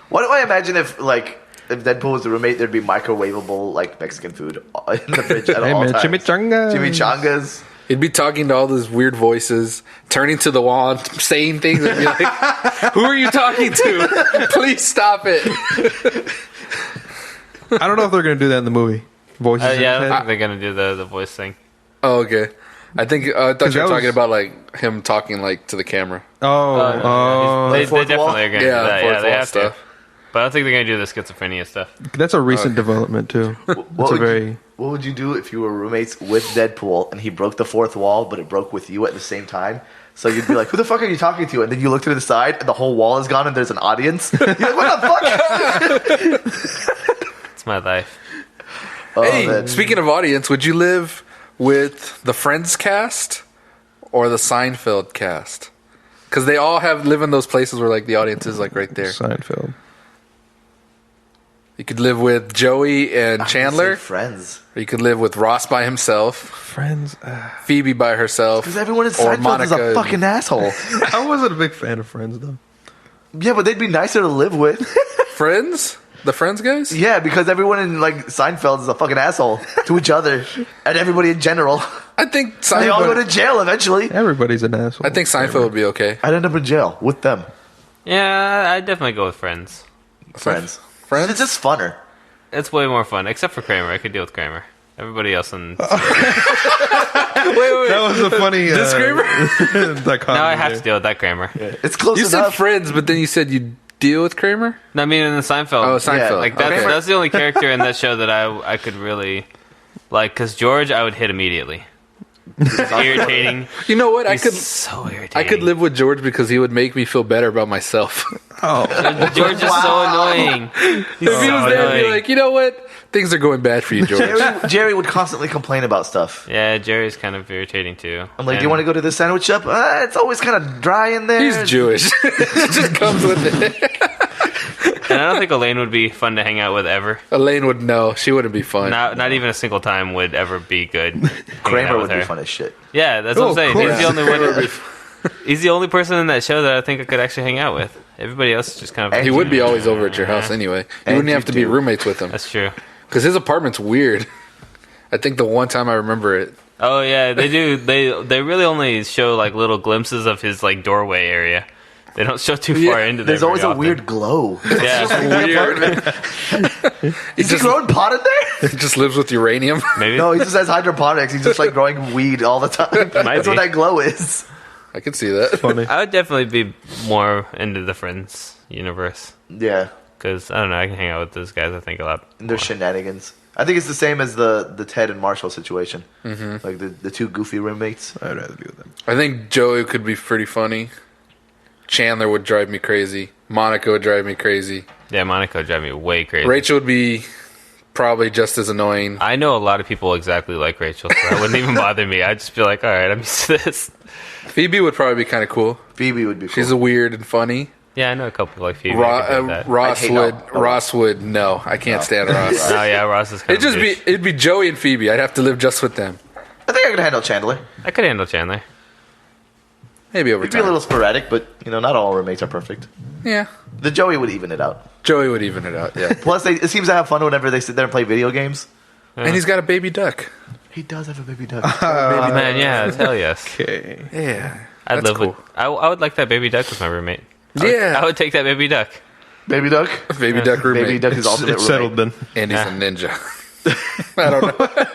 What do I imagine if Deadpool was the roommate? There'd be microwavable like Mexican food in the fridge at Hey all man, times. chimichangas. He'd be talking to all those weird voices, turning to the wall, and saying things, and be like, "Who are you talking to? Please stop it." I don't know if they're gonna do that in the movie. Voices. in Yeah, I his don't head. think they're gonna do the voice thing. Oh, okay. I thought you were that talking was- about like him talking like to the camera. Oh, They fourth wall? definitely are gonna Yeah, do that. fourth Yeah, they wall have stuff. to. But I don't think they're gonna do the schizophrenia stuff. that's a recent development too. It's a very. What would you do if you were roommates with Deadpool and he broke the fourth wall, but it broke with you at the same time? So you'd be like, "Who the fuck are you talking to?" And then you look to the side, and the whole wall is gone, and there's an audience. You're like, "What the fuck?" It's my life. Oh, Hey, man. speaking of audience, would you live with the Friends cast or the Seinfeld cast? Because they all live in those places where like the audience is like right there. Seinfeld. You could live with Joey and Chandler, Friends. or you could live with Ross by himself, Friends. Phoebe by herself, Because everyone in or Seinfeld is Monica. a fucking asshole. I wasn't a big fan of Friends though. Yeah, but they'd be nicer to live with. Friends, the Friends guys. Yeah, because everyone in like Seinfeld is a fucking asshole to each other and everybody in general. I think They all go Seinfeld. to jail eventually. Everybody's an asshole. I think Seinfeld would be okay. I'd end up in jail with them. Yeah, I'd definitely go with Friends. Friends. Friends? It's just funner. It's way more fun, except for Kramer. I could deal with Kramer. Everybody else in. Wait. That was a funny Disclaimer? dichotomy Now I have there. to deal with that Kramer. It's close You said enough. Friends, but then you said you deal with Kramer. No, I mean in the Seinfeld. Oh, Seinfeld. Like that's Okay. that's the only character in that show that I could really like. Because George, I would hit immediately. He's irritating. You know what? He's so irritating. I could live with George because he would make me feel better about myself. Oh, George is so annoying. He's If he so was there, I'd be annoying. like, you know what? Things are going bad for you, George. Jerry would constantly complain about stuff. Yeah, Jerry's kind of irritating too. I'm like, do you want to go to this sandwich shop? It's always kind of dry in there. He's Jewish. It just comes with it. And I don't think Elaine would be fun to hang out with ever. Elaine would know. She wouldn't be fun. Not even a single time would ever be good. hanging Kramer out would with be her. fun as shit. Yeah, that's what Oh, I'm saying. cool. He's the only Kramer one. He's the only person in that show that I think I could actually hang out with. Everybody else is just kind of. And He would be always over at your house anyway. You And wouldn't you have to be do. roommates with him. That's true. Because his apartment's weird. I think the one time I remember it. Oh yeah, they do. They really only show like little glimpses of his like doorway area. They don't show too far into there. There's always very a often. weird glow. Yeah, Weird. Is he growing pot in there? He just lives with uranium. maybe. No, he just has hydroponics. He's just like growing weed all the time. That's what be. that glow is. I can see that. funny. I would definitely be more into the Friends universe Yeah, because I don't know. I can hang out with those guys. I think a lot. and their shenanigans. I think it's the same as the Ted and Marshall situation. Mm-hmm. Like the two goofy roommates. I'd rather be with them. I think Joey could be pretty funny. Chandler would drive me crazy. Monica would drive me crazy. Yeah, Monica would drive me way crazy. Rachel would be probably just as annoying. I know a lot of people exactly like Rachel, so it wouldn't even bother me. I'd just be like, all right, I'm used to this. Phoebe would probably be kind of cool. Phoebe would be cool. She's a weird and funny. Yeah, I know a couple like Phoebe. I could do that. Ross I'd hate would. no. Ross would. No, I can't stand Ross. Oh yeah, Ross is kind It'd of just bitch. be. It'd be Joey and Phoebe. I'd have to live just with them. I think I could handle Chandler. I could handle Chandler. Maybe over It'd be a time. little sporadic, but not all roommates are perfect. Yeah, The Joey would even it out. Joey would even it out. Yeah, Plus, it seems to have fun whenever they sit there and play video games. and he's got a baby duck. He does have a baby duck. Oh man, yeah, hell yes. Okay. Yeah, I'd that's live cool. with. I would like that baby duck as my roommate. Yeah, I would take that baby duck. Baby duck. baby duck roommate. Baby duck is ultimate It's settled roommate. then. And he's a ninja. I don't know.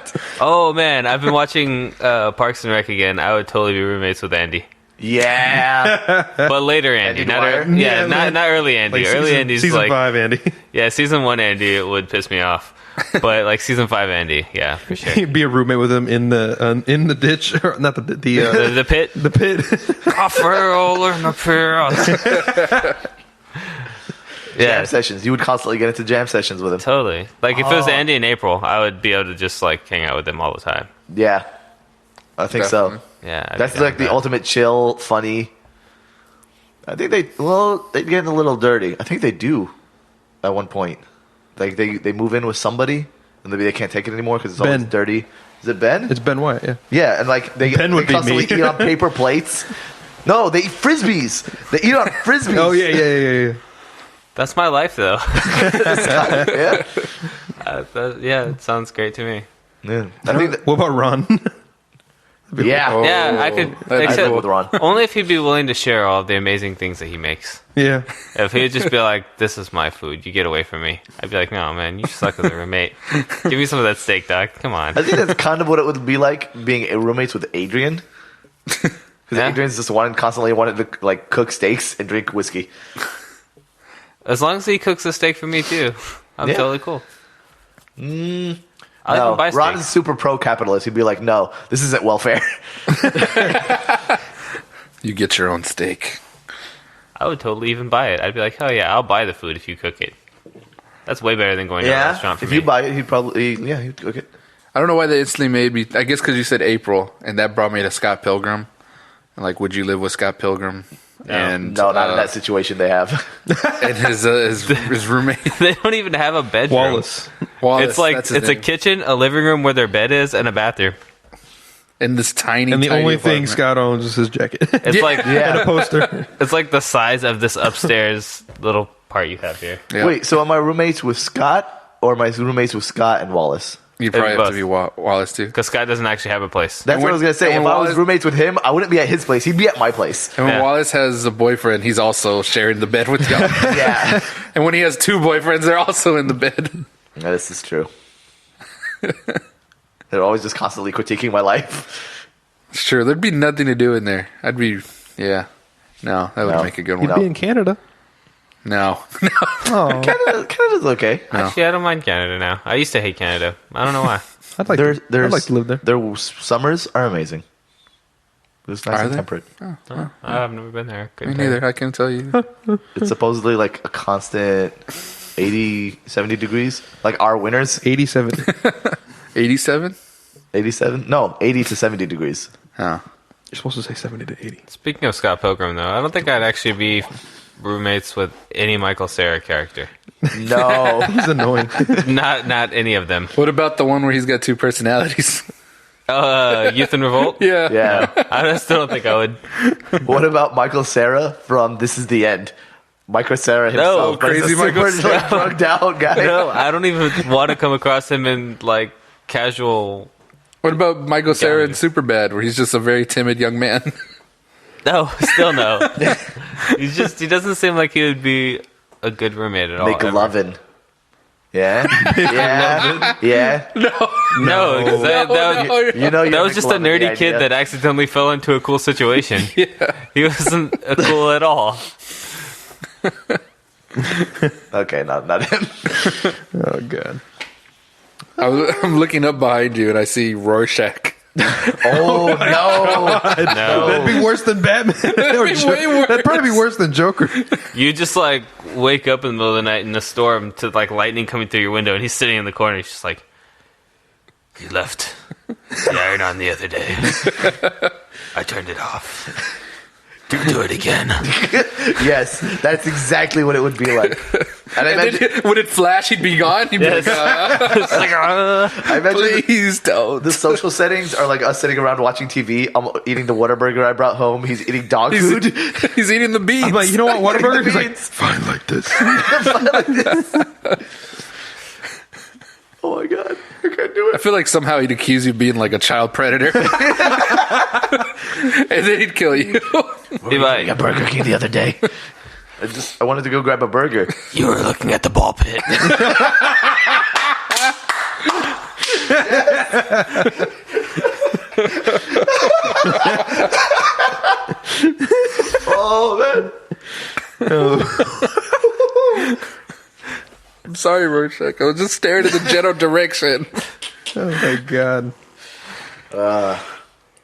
Oh man, I've been watching Parks and Rec again. I would totally be roommates with Andy, Yeah. but later Andy, Andy not Dwyer? yeah, not early Andy. Like Early Andy's season like 5, Andy. yeah, season 1 Andy it would piss me off, but like season 5 Andy, yeah, for sure. You'd be a roommate with him in the ditch, or not The pit, the pit. all in the pit. Yeah, Jam sessions. You would constantly get into jam sessions with him. totally. Like if it was Oh. Andy and April, I would be able to just like hang out with them all the time. Yeah. I think so. Definitely. Yeah, I'd That's be down like with the that. ultimate chill, funny. I think they get a little dirty. I think they do at one point. Like they move in with somebody and maybe they can't take it anymore because it's always Ben. dirty. Is it Ben? It's Ben White, yeah. Yeah, and like they Ben would be constantly me. eat on paper plates. No, they eat frisbees. They eat on frisbees. Oh yeah. That's my life, though. yeah. Yeah, it sounds great to me. Yeah. I think. What about Ron? Yeah. Yeah, I could. that'd be Except cool. with Ron. only if he'd be willing to share all of the amazing things that he makes. Yeah. If he'd just be like, "This is my food. You get away from me," I'd be like, "No, man, you suck as a roommate. Give me some of that steak, dog. Come on." I think that's kind of what it would be like being roommates with Adrian. Because Yeah. Adrian's just constantly wanted to like cook steaks and drink whiskey. As long as he cooks the steak for me too, I'm Yeah. totally cool. I'll No, even buy steak. Ron is super pro-capitalist. He'd be like, "No, this isn't welfare." You get your own steak. I would totally even buy it. I'd be like, "Oh yeah, I'll buy the food if you cook it." That's way better than going to a restaurant for if me. you buy it, he'd probably he'd cook it. I don't know why they instantly made me. I guess because you said April, and that brought me to Scott Pilgrim. And like, would you live with Scott Pilgrim? And No, not in that situation. They have. and his roommate They don't even have a bedroom. Wallace. Wallace. It's like that's his it's a name. kitchen, a living room where their bed is, and a bathroom. in this tiny. And the tiny only thing apartment. Scott owns is his jacket It's like and a poster. it's like the size of this upstairs little part you have here. Yeah. Wait, so am I roommates with Scott or am I roommates with Scott and Wallace? You probably have to both. be Wallace too. Because Scott doesn't actually have a place. That's And what I when- was gonna say. and If when I was Wallace- roommates with him, I wouldn't be at his place. He'd be at my place. And when Yeah. Wallace has a boyfriend, he's also sharing the bed with y'all. Yeah, And when he has two boyfriends, they're also in the bed. yeah, this is true. They're always just constantly critiquing my life. Sure, there'd be nothing to do in there. I'd be, yeah. No, that would No. make a good You one. know. Be in Canada. No. Oh, Canada's okay. Actually, I don't mind Canada now. I used to hate Canada. I don't know why. I'd like. There's, I'd like to live there. Their summers are amazing. It's nice Are and they? temperate. I've never been there. Me Couldn't tell you. neither. I can tell you. It's supposedly like a constant 80, 70 degrees. Like our winters, 87. 87? 87? No, 80 to 70 degrees. Oh. You're supposed to say 70 to 80. Speaking of Scott Pilgrim, though, I don't think I'd actually be roommates with any Michael Cera character. No. He's annoying. Not any of them. What about the one where he's got two personalities? Youth and Revolt. Yeah. Yeah. I still don't think I would. What about Michael Cera from This Is the End? Michael Cera himself. but he's crazy a super, Michael Cera. like, drugged out guy. No, I don't even want to come across him in like casual. What about Michael Cera in Guys. Superbad, where he's just a very timid young man? No, still no. He doesn't seem like he would be a good roommate at all. ever. McLovin. Yeah? Yeah? Yeah? No, 'cause that was- You know you're that was just a McLovin, the nerdy kid idea. that accidentally fell into a cool situation. He wasn't cool at all. Okay, not him. Oh, God. I'm looking up behind you and I see Rorschach. Oh, no. No, That'd be worse than Batman. Or be Jo- way worse. That'd probably be worse than Joker. you just like wake up in the middle of the night in a storm to like lightning coming through your window, and he's sitting in the corner. He's just like, "You left the iron on the other day. I turned it off. Do it again." Yes, that's exactly what it would be like. And I And imagine, then, would it flash? He'd be gone. He'd be Yes. like, It's like, I imagine please don't. the social settings are like us sitting around watching TV. I'm eating the Whataburger I brought home. He's eating dog food. He's eating the beans. I'm like, you know what, Whataburger? He's like, Beans. fine like this. Oh my god, I can't do I it. feel like somehow he'd accuse you of being like a child predator. And then he'd kill you. Be like, A Burger King the other day. I wanted to go grab a burger. you were looking at the ball pit. Oh man. I'm sorry, Rorschach. I was just staring in the general direction. Oh, my God.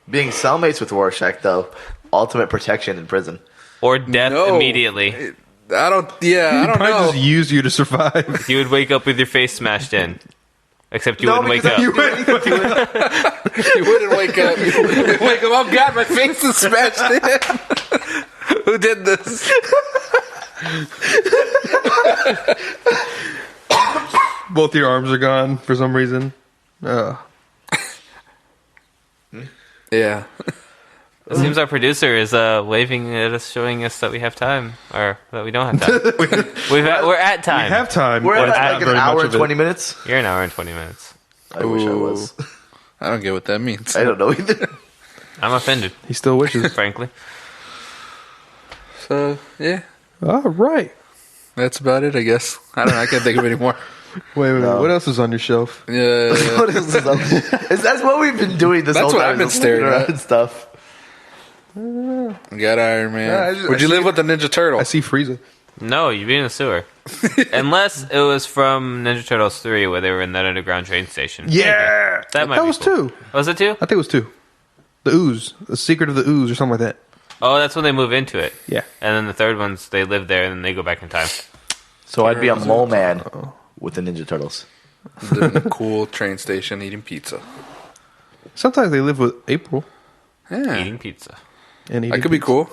Being cellmates with Rorschach though, ultimate protection in prison. Or death No. immediately. I don't Probably know. just use you to survive. You would wake up with your face smashed in. Except you wouldn't wake because up. You wouldn't- You wouldn't wake up. You wouldn't wake up. Oh, God, my face is smashed in. Who did this? Both your arms are gone for some reason. Yeah. It seems our producer is waving at us, showing us that we have time, or that we don't have time. We're at time. We have time. We're but at not like an very much hour of and it. 20 minutes. You're an hour and 20 minutes. I wish I was. I don't get what that means. I don't know either. I'm offended, He still wishes. frankly. So yeah, All right. that's about it, I guess. I don't know. I can't think of any more. Wait. No. What else is on your shelf? Yeah, What is this? That's what we've been doing this That's whole what time. I've been is staring looking at. around stuff. we got Iron Man. Yeah, I just- Would I you see- live with the Ninja Turtle? I see Frieza. No, you'd be in the sewer. Unless it was from Ninja Turtles 3, where they were in that underground train station. Yeah. That might That be was cool. 2. Was it 2? I think it was 2. The Ooze. The Secret of the Ooze or something like that. Oh, that's when they move into it. Yeah. And then the third one's they live there and then they go back in time. So I'd be a mole man with the Ninja Turtles. Live in a cool train station eating pizza. Sometimes they live with April. Yeah, Eating pizza. And that could be cool.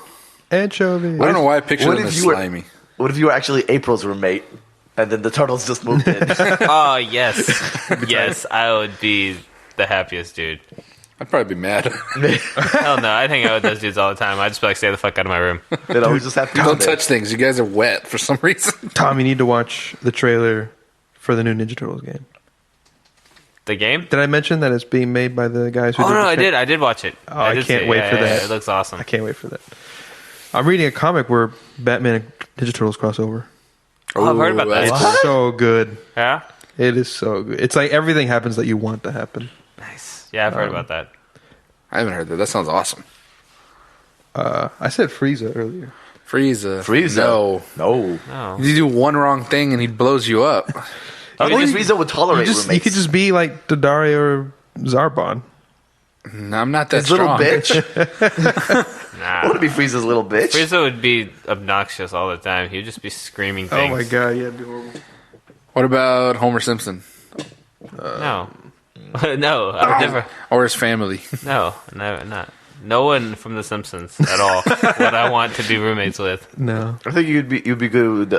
Anchovies. I don't know why I picture what them if as you were- slimy. What if you were actually April's roommate, and then the turtles just moved in? Oh, yes. Yes, I would be the happiest dude. I'd probably be mad. Hell no, I'd hang out with those dudes all the time. I'd just be like, stay the fuck out of my room. They'd always just have pizza Don't there. touch things. You guys are wet for some reason. Tom, you need to watch the trailer for the new Ninja Turtles game. The game? Did I mention that it's being made by the guys who Oh, did no, the I tra- did. I did watch it. Oh, I did can't see it. wait Yeah, for yeah, that. yeah, It looks awesome. I can't wait for that. I'm reading a comic where Batman and Ninja Turtles crossover. Oh, I've heard about that. It's so good. Yeah? It is so good. It's like everything happens that you want to happen. Nice. Yeah, I've heard about that. I haven't heard that. That sounds awesome. I said Frieza earlier. Frieza. Frieza. No. No. You do one wrong thing and he blows you up. I think Frieza would tolerate You roommates. could just be like Daddario or Zarbon. No, I'm not that His little strong. bitch. I want Nah. to be Frieza's little bitch. Frieza would be obnoxious all the time. He'd just be screaming things. Oh my god, yeah, it'd be horrible. What about Homer Simpson No. No, I would never. or his family? No, not. No one from The Simpsons at all would I want to be roommates with. No. I think you'd be good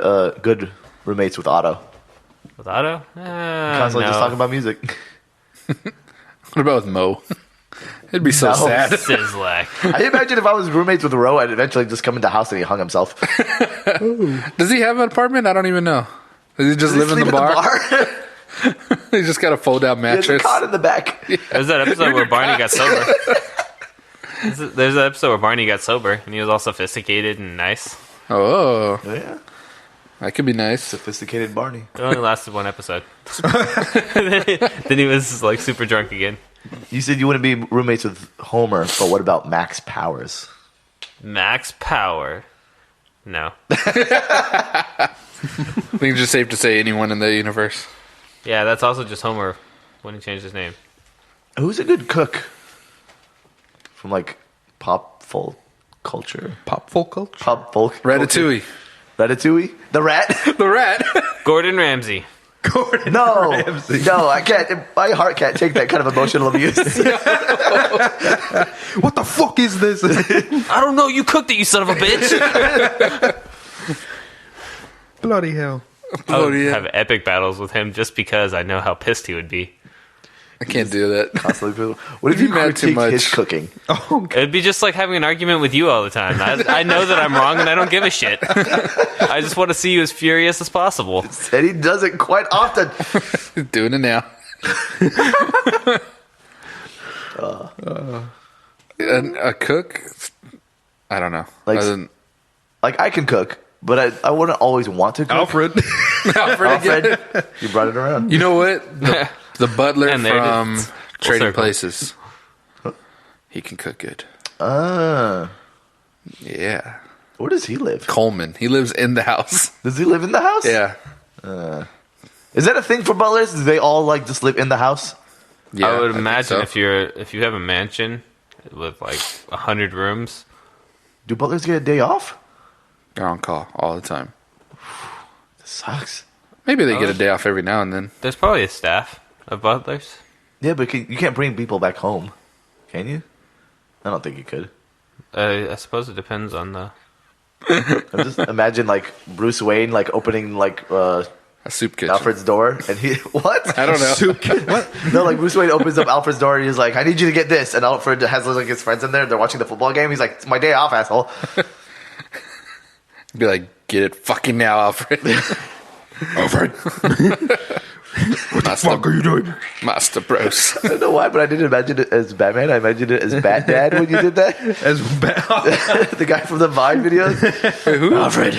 good roommates with Otto. With Otto? Constantly just talking No. about music. What about with Mo? It'd be so No. sad. Sizzlack. I imagine if I was roommates with Ro, I'd eventually just come into the house and he hung himself. Does he have an apartment? I don't even know. Does he just live in Sleep the at bar? He just got a fold-out There's a mattress. cot in the back. There's that episode where Barney got sober. There's that episode where Barney got sober and he was all sophisticated and nice. Oh, Yeah. that could be nice. Sophisticated Barney. It only lasted one episode. Then he was like super drunk again. You said you wouldn't be roommates with Homer, but what about Max Powers? Max Power. No. I think it's just safe to say anyone in the universe. Yeah, that's also just Homer when he changed his name. Who's a good cook? From like pop folk culture. Pop folk culture? Pop folk. Ratatouille. Ratatouille? The rat? The rat. Gordon Ramsay. Gordon No. Ramsay. No, I can't. My heart can't take that kind of emotional abuse. What the fuck is this? I don't know. You cooked it, you son of a bitch. Bloody hell. I would yeah. have epic battles with him just because I know how pissed he would be. I can't do that. What if you You're mad too critique much. his cooking? Oh, It'd be just like having an argument with you all the time. I know that I'm wrong and I don't give a shit. I just want to see you as furious as possible. And he does it quite often. He's doing it now. And a cook? I don't know. Like- Other than- Like, I can cook, but I wouldn't always want to cook. Alfred. Alfred, you brought it around. You know what? The butler And there it from is. Trading circle. Places. He can cook good. Ah. Yeah. Where does he live? Coleman. He lives in the house. Does he live in the house? Yeah. Is that a thing for butlers? Do they all like just live in the house? Yeah. I would think imagine so. if you have a mansion with like 100 rooms, Do butlers get a day off? They're on call all the time. This sucks. Maybe they get a day off every now and then. there's probably a staff of butlers. Yeah, but you can't bring people back home, can you? I don't think you could. I suppose it depends on the. Just imagine like Bruce Wayne like opening like A soup kitchen. Alfred's door, and he what? I don't know. Soup kit. What? No, like Bruce Wayne opens up Alfred's door and he's like, "I need you to get this," and Alfred has like his friends in there. They're watching the football game. He's like, "It's my day off, asshole." Be like, get it fucking now, Alfred. Alfred. What the fuck are you doing? Master Bros. I don't know why, but I didn't imagine it as Batman. I imagined it as Bat Dad when you did that. As The guy from the Vine videos. Who? Alfred.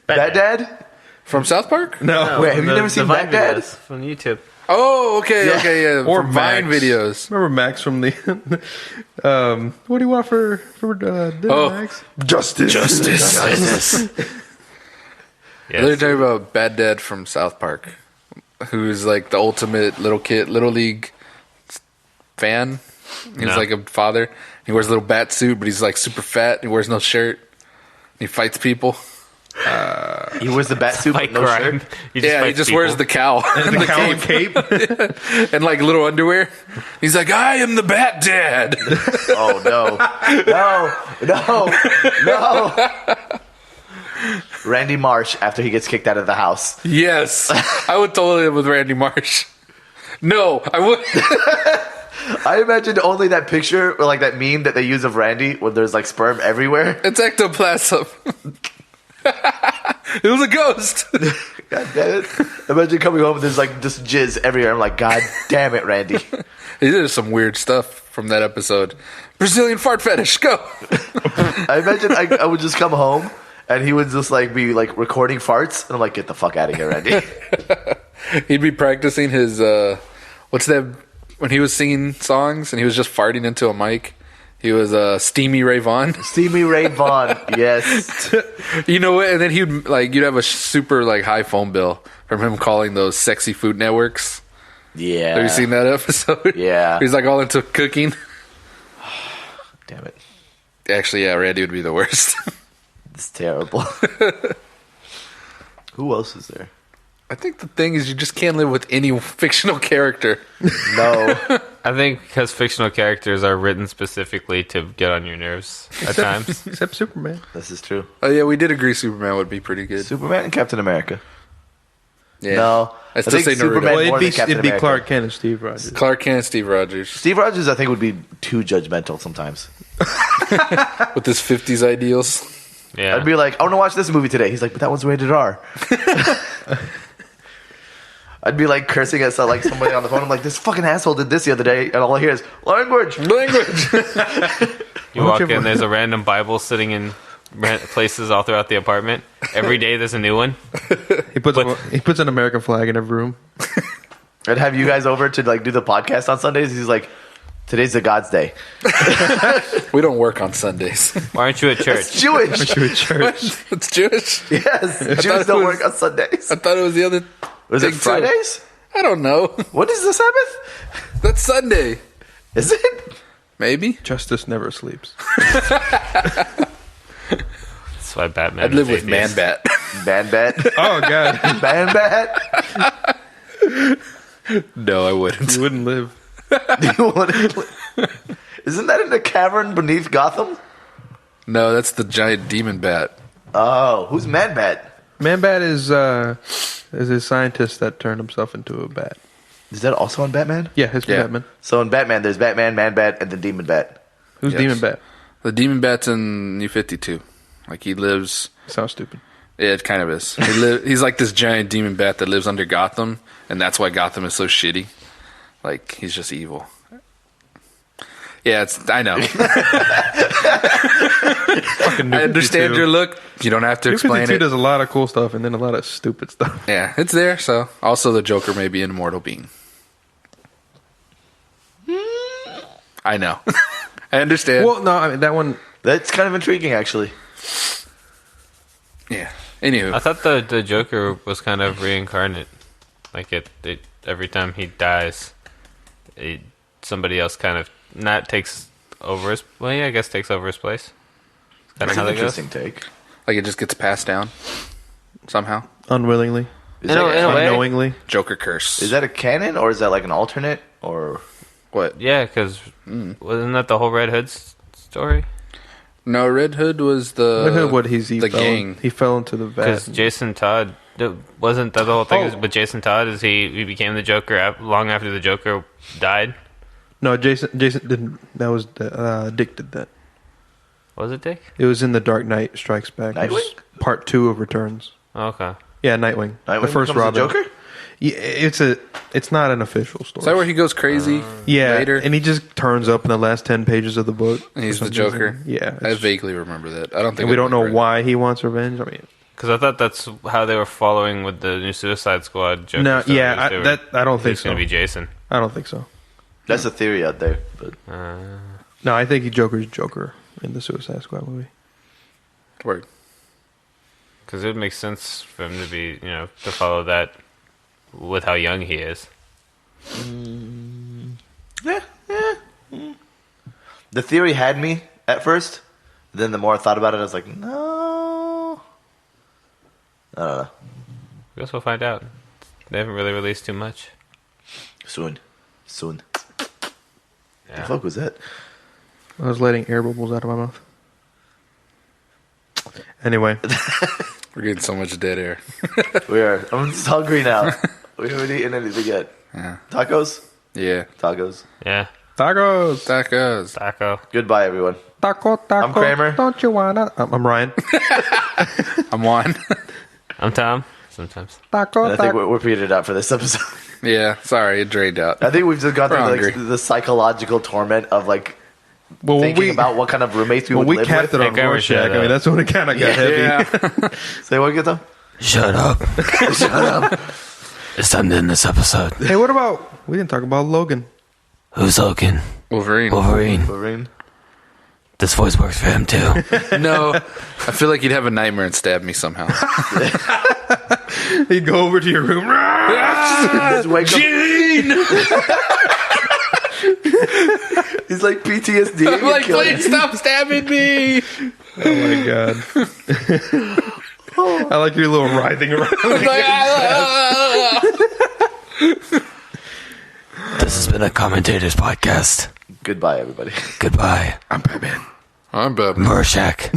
Bat Dad? From South Park? no. Wait, have you never seen Vine Bat Dad? videos from YouTube? Oh, okay, Yeah. okay, yeah. Or From Vine Max. videos. Remember Max from the what do you want for dinner, Oh. Max? Justice. Justice. Yes. They're talking about Bad Dad from South Park, who's like the ultimate little league fan. He's No. like a father. He wears a little bat suit, but he's like super fat. He wears no shirt. He fights people. He wears the bat suit, Fight but no crime. shirt. He Yeah, he fights just people. wears the cowl and The the cowl and cape cape. and like little underwear. He's like, I am the Bat Dad. Oh no. Randy Marsh after he gets kicked out of the house. Yes, I would totally live with Randy Marsh. No, I would. I imagined only that picture or like that meme that they use of Randy when there's like sperm everywhere. It's ectoplasm. It was a ghost. God damn it. Imagine coming home and there's like just jizz everywhere. I'm like, God damn it, Randy. He did some weird stuff from that episode. Brazilian fart fetish, go. I imagine I would just come home and he would just like be like recording farts and I'm like, get the fuck out of here, Randy. He'd be practicing his what's that when he was singing songs and he was just farting into a mic. He was Steamy Ray Vaughan. Steamy Ray Vaughan. Yes. You know what? And then he'd like you'd have a super like high phone bill from him calling those sexy food networks. Yeah. Have you seen that episode? Yeah. He's like all into cooking. Damn it. Actually, yeah, Randy would be the worst. It's terrible. Who else is there? I think the thing is you just can't live with any fictional character. No. I think because fictional characters are written specifically to get on your nerves at times. Except Superman. This is true. Oh yeah, we did agree Superman would be pretty good. Superman and Captain America. Yeah. No. I still say Naruto. Superman Well, more it'd than be, Captain it'd be America. Clark Kent and Steve Rogers. Clark Kent, Steve Rogers, Steve Rogers, I think, would be too judgmental sometimes. with his 50s ideals. Yeah. I'd be like, I want to watch this movie today. He's like, but that one's rated R. I'd be like cursing at like somebody on the phone. I'm like, this fucking asshole did this the other day, and all I hear is language. Language. You walk in, there's a random Bible sitting in places all throughout the apartment. Every day there's a new one. He puts an American flag in every room. I'd have you guys over to like do the podcast on Sundays. He's like, today's the God's Day. We don't work on Sundays. Why aren't you at church? It's Jewish. To a church. It's Jewish. Yes, thought Jews it don't was- work on Sundays. I thought it was the other. Was it thing, too. Fridays? I don't know. What is the Sabbath? That's Sunday. Is it? Maybe. Justice never sleeps. That's why Batman. I'd live is with Man atheist. Bat. Man Bat. Oh God, Man Bat. No, I wouldn't. you wouldn't live. Isn't that in the cavern beneath Gotham? No, that's the giant demon bat. Oh, who's Man Bat? Man-Bat is a scientist that turned himself into a bat. Is that also on Batman? Yeah, his Yeah. Batman. So in Batman, there's Batman, Man Bat, and the Demon Bat. Who's Yes. Demon Bat? The demon bat's in New 52. Like he lives. Sounds stupid. Yeah, it kind of is. He's like this giant demon bat that lives under Gotham, and that's why Gotham is so shitty. Like he's just evil. Yeah, I know. I understand your look. You don't have to New explain 52 it. does a lot of cool stuff and then a lot of stupid stuff. Yeah, it's there. So also the Joker may be an immortal being. I know. I understand. Well, no, I mean that one. That's kind of intriguing, actually. Yeah. Anywho, I thought the Joker was kind of reincarnate. Like it every time he dies, somebody else kind of not takes over his. Well, yeah, I guess takes over his place. Kind That's of how an that goes. interesting take. like it just gets passed down somehow. Unwillingly, Is, In a that, way. unknowingly. Joker curse. is that a canon, or is that like an alternate? Or what? Yeah, because wasn't that the whole Red Hood story? No, Red Hood was the Look at what he the fell, gang. He fell into the vat. Because Jason Todd Wasn't that the whole thing Oh. with Jason Todd? Is he became the Joker long after the Joker died? No, Jason didn't. That was Dick did that. Was it Dick? It was in The Dark Knight Strikes Back. It was Nightwing? part 2 of Returns. Oh, okay. Yeah, Nightwing. Nightwing The first becomes the Robin. Joker? Yeah, it's not an official story. Is that where he goes crazy? yeah, later? and he just turns up in the last 10 pages of the book. And he's for the some Joker. reason. Yeah, I vaguely remember that. I don't think. and we I don't know read it. why he wants revenge. I mean, Because I thought that's how they were following with the new Suicide Squad Joker. no, stories. yeah, They were- I don't he think was so. going to be Jason. I don't think so. That's a theory out there. But No, I think Joker's Joker in the Suicide Squad movie. Word. Because it would make sense for him to be, to follow that with how young he is. yeah. The theory had me at first. Then the more I thought about it, I was like, no. I don't know. I guess we'll find out. They haven't really released too much. Soon. The Yeah. fuck was that? I was letting air bubbles out of my mouth. Anyway, We're getting so much dead air. We are. I'm just hungry now. We haven't eaten anything yet. Yeah. Tacos? Yeah. Tacos. Yeah. tacos, Tacos. Taco. Goodbye, everyone. taco. I'm Kramer. Don't you wanna? I'm Ryan. I'm Juan. I'm Tom. Sometimes. Taco. And I think we're petered out for this episode. Yeah. Sorry, it drained out. I think we've just gone We're through hungry. the psychological torment of Well, thinking about what kind of roommates we well, would we live capped with. it on Kramer Rorschach. shut I mean, up. that's when it kind of got heavy. Yeah. Say what again, though? Shut up. Shut up. It's time to end this episode. Hey, what about? We didn't talk about Logan. Who's Logan? Wolverine. Wolverine. Wolverine. This voice works for him too. No. I feel like he'd have a nightmare and stab me somehow. He'd go over to your room. Just wake up. Gene! He's like PTSD. I'm like, please stop stabbing me. Oh my god! I like your little writhing around. This has been a Commentators Podcast. Goodbye, everybody. Goodbye. I'm Batman. I'm Batman. Rorschach.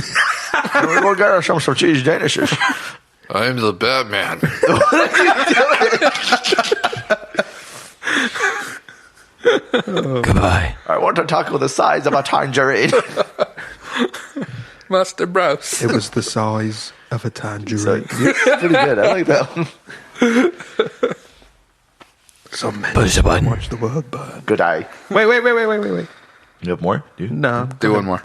We're going to get some cheese danishes. I'm the Batman. Goodbye. I want a taco the size of a tangerine. Master Browse. It was the size of a tangerine. So, pretty good. I like that one. Some men Push the button. watch the world burn. Good eye. Wait. You have more? Do you? No. Do one more.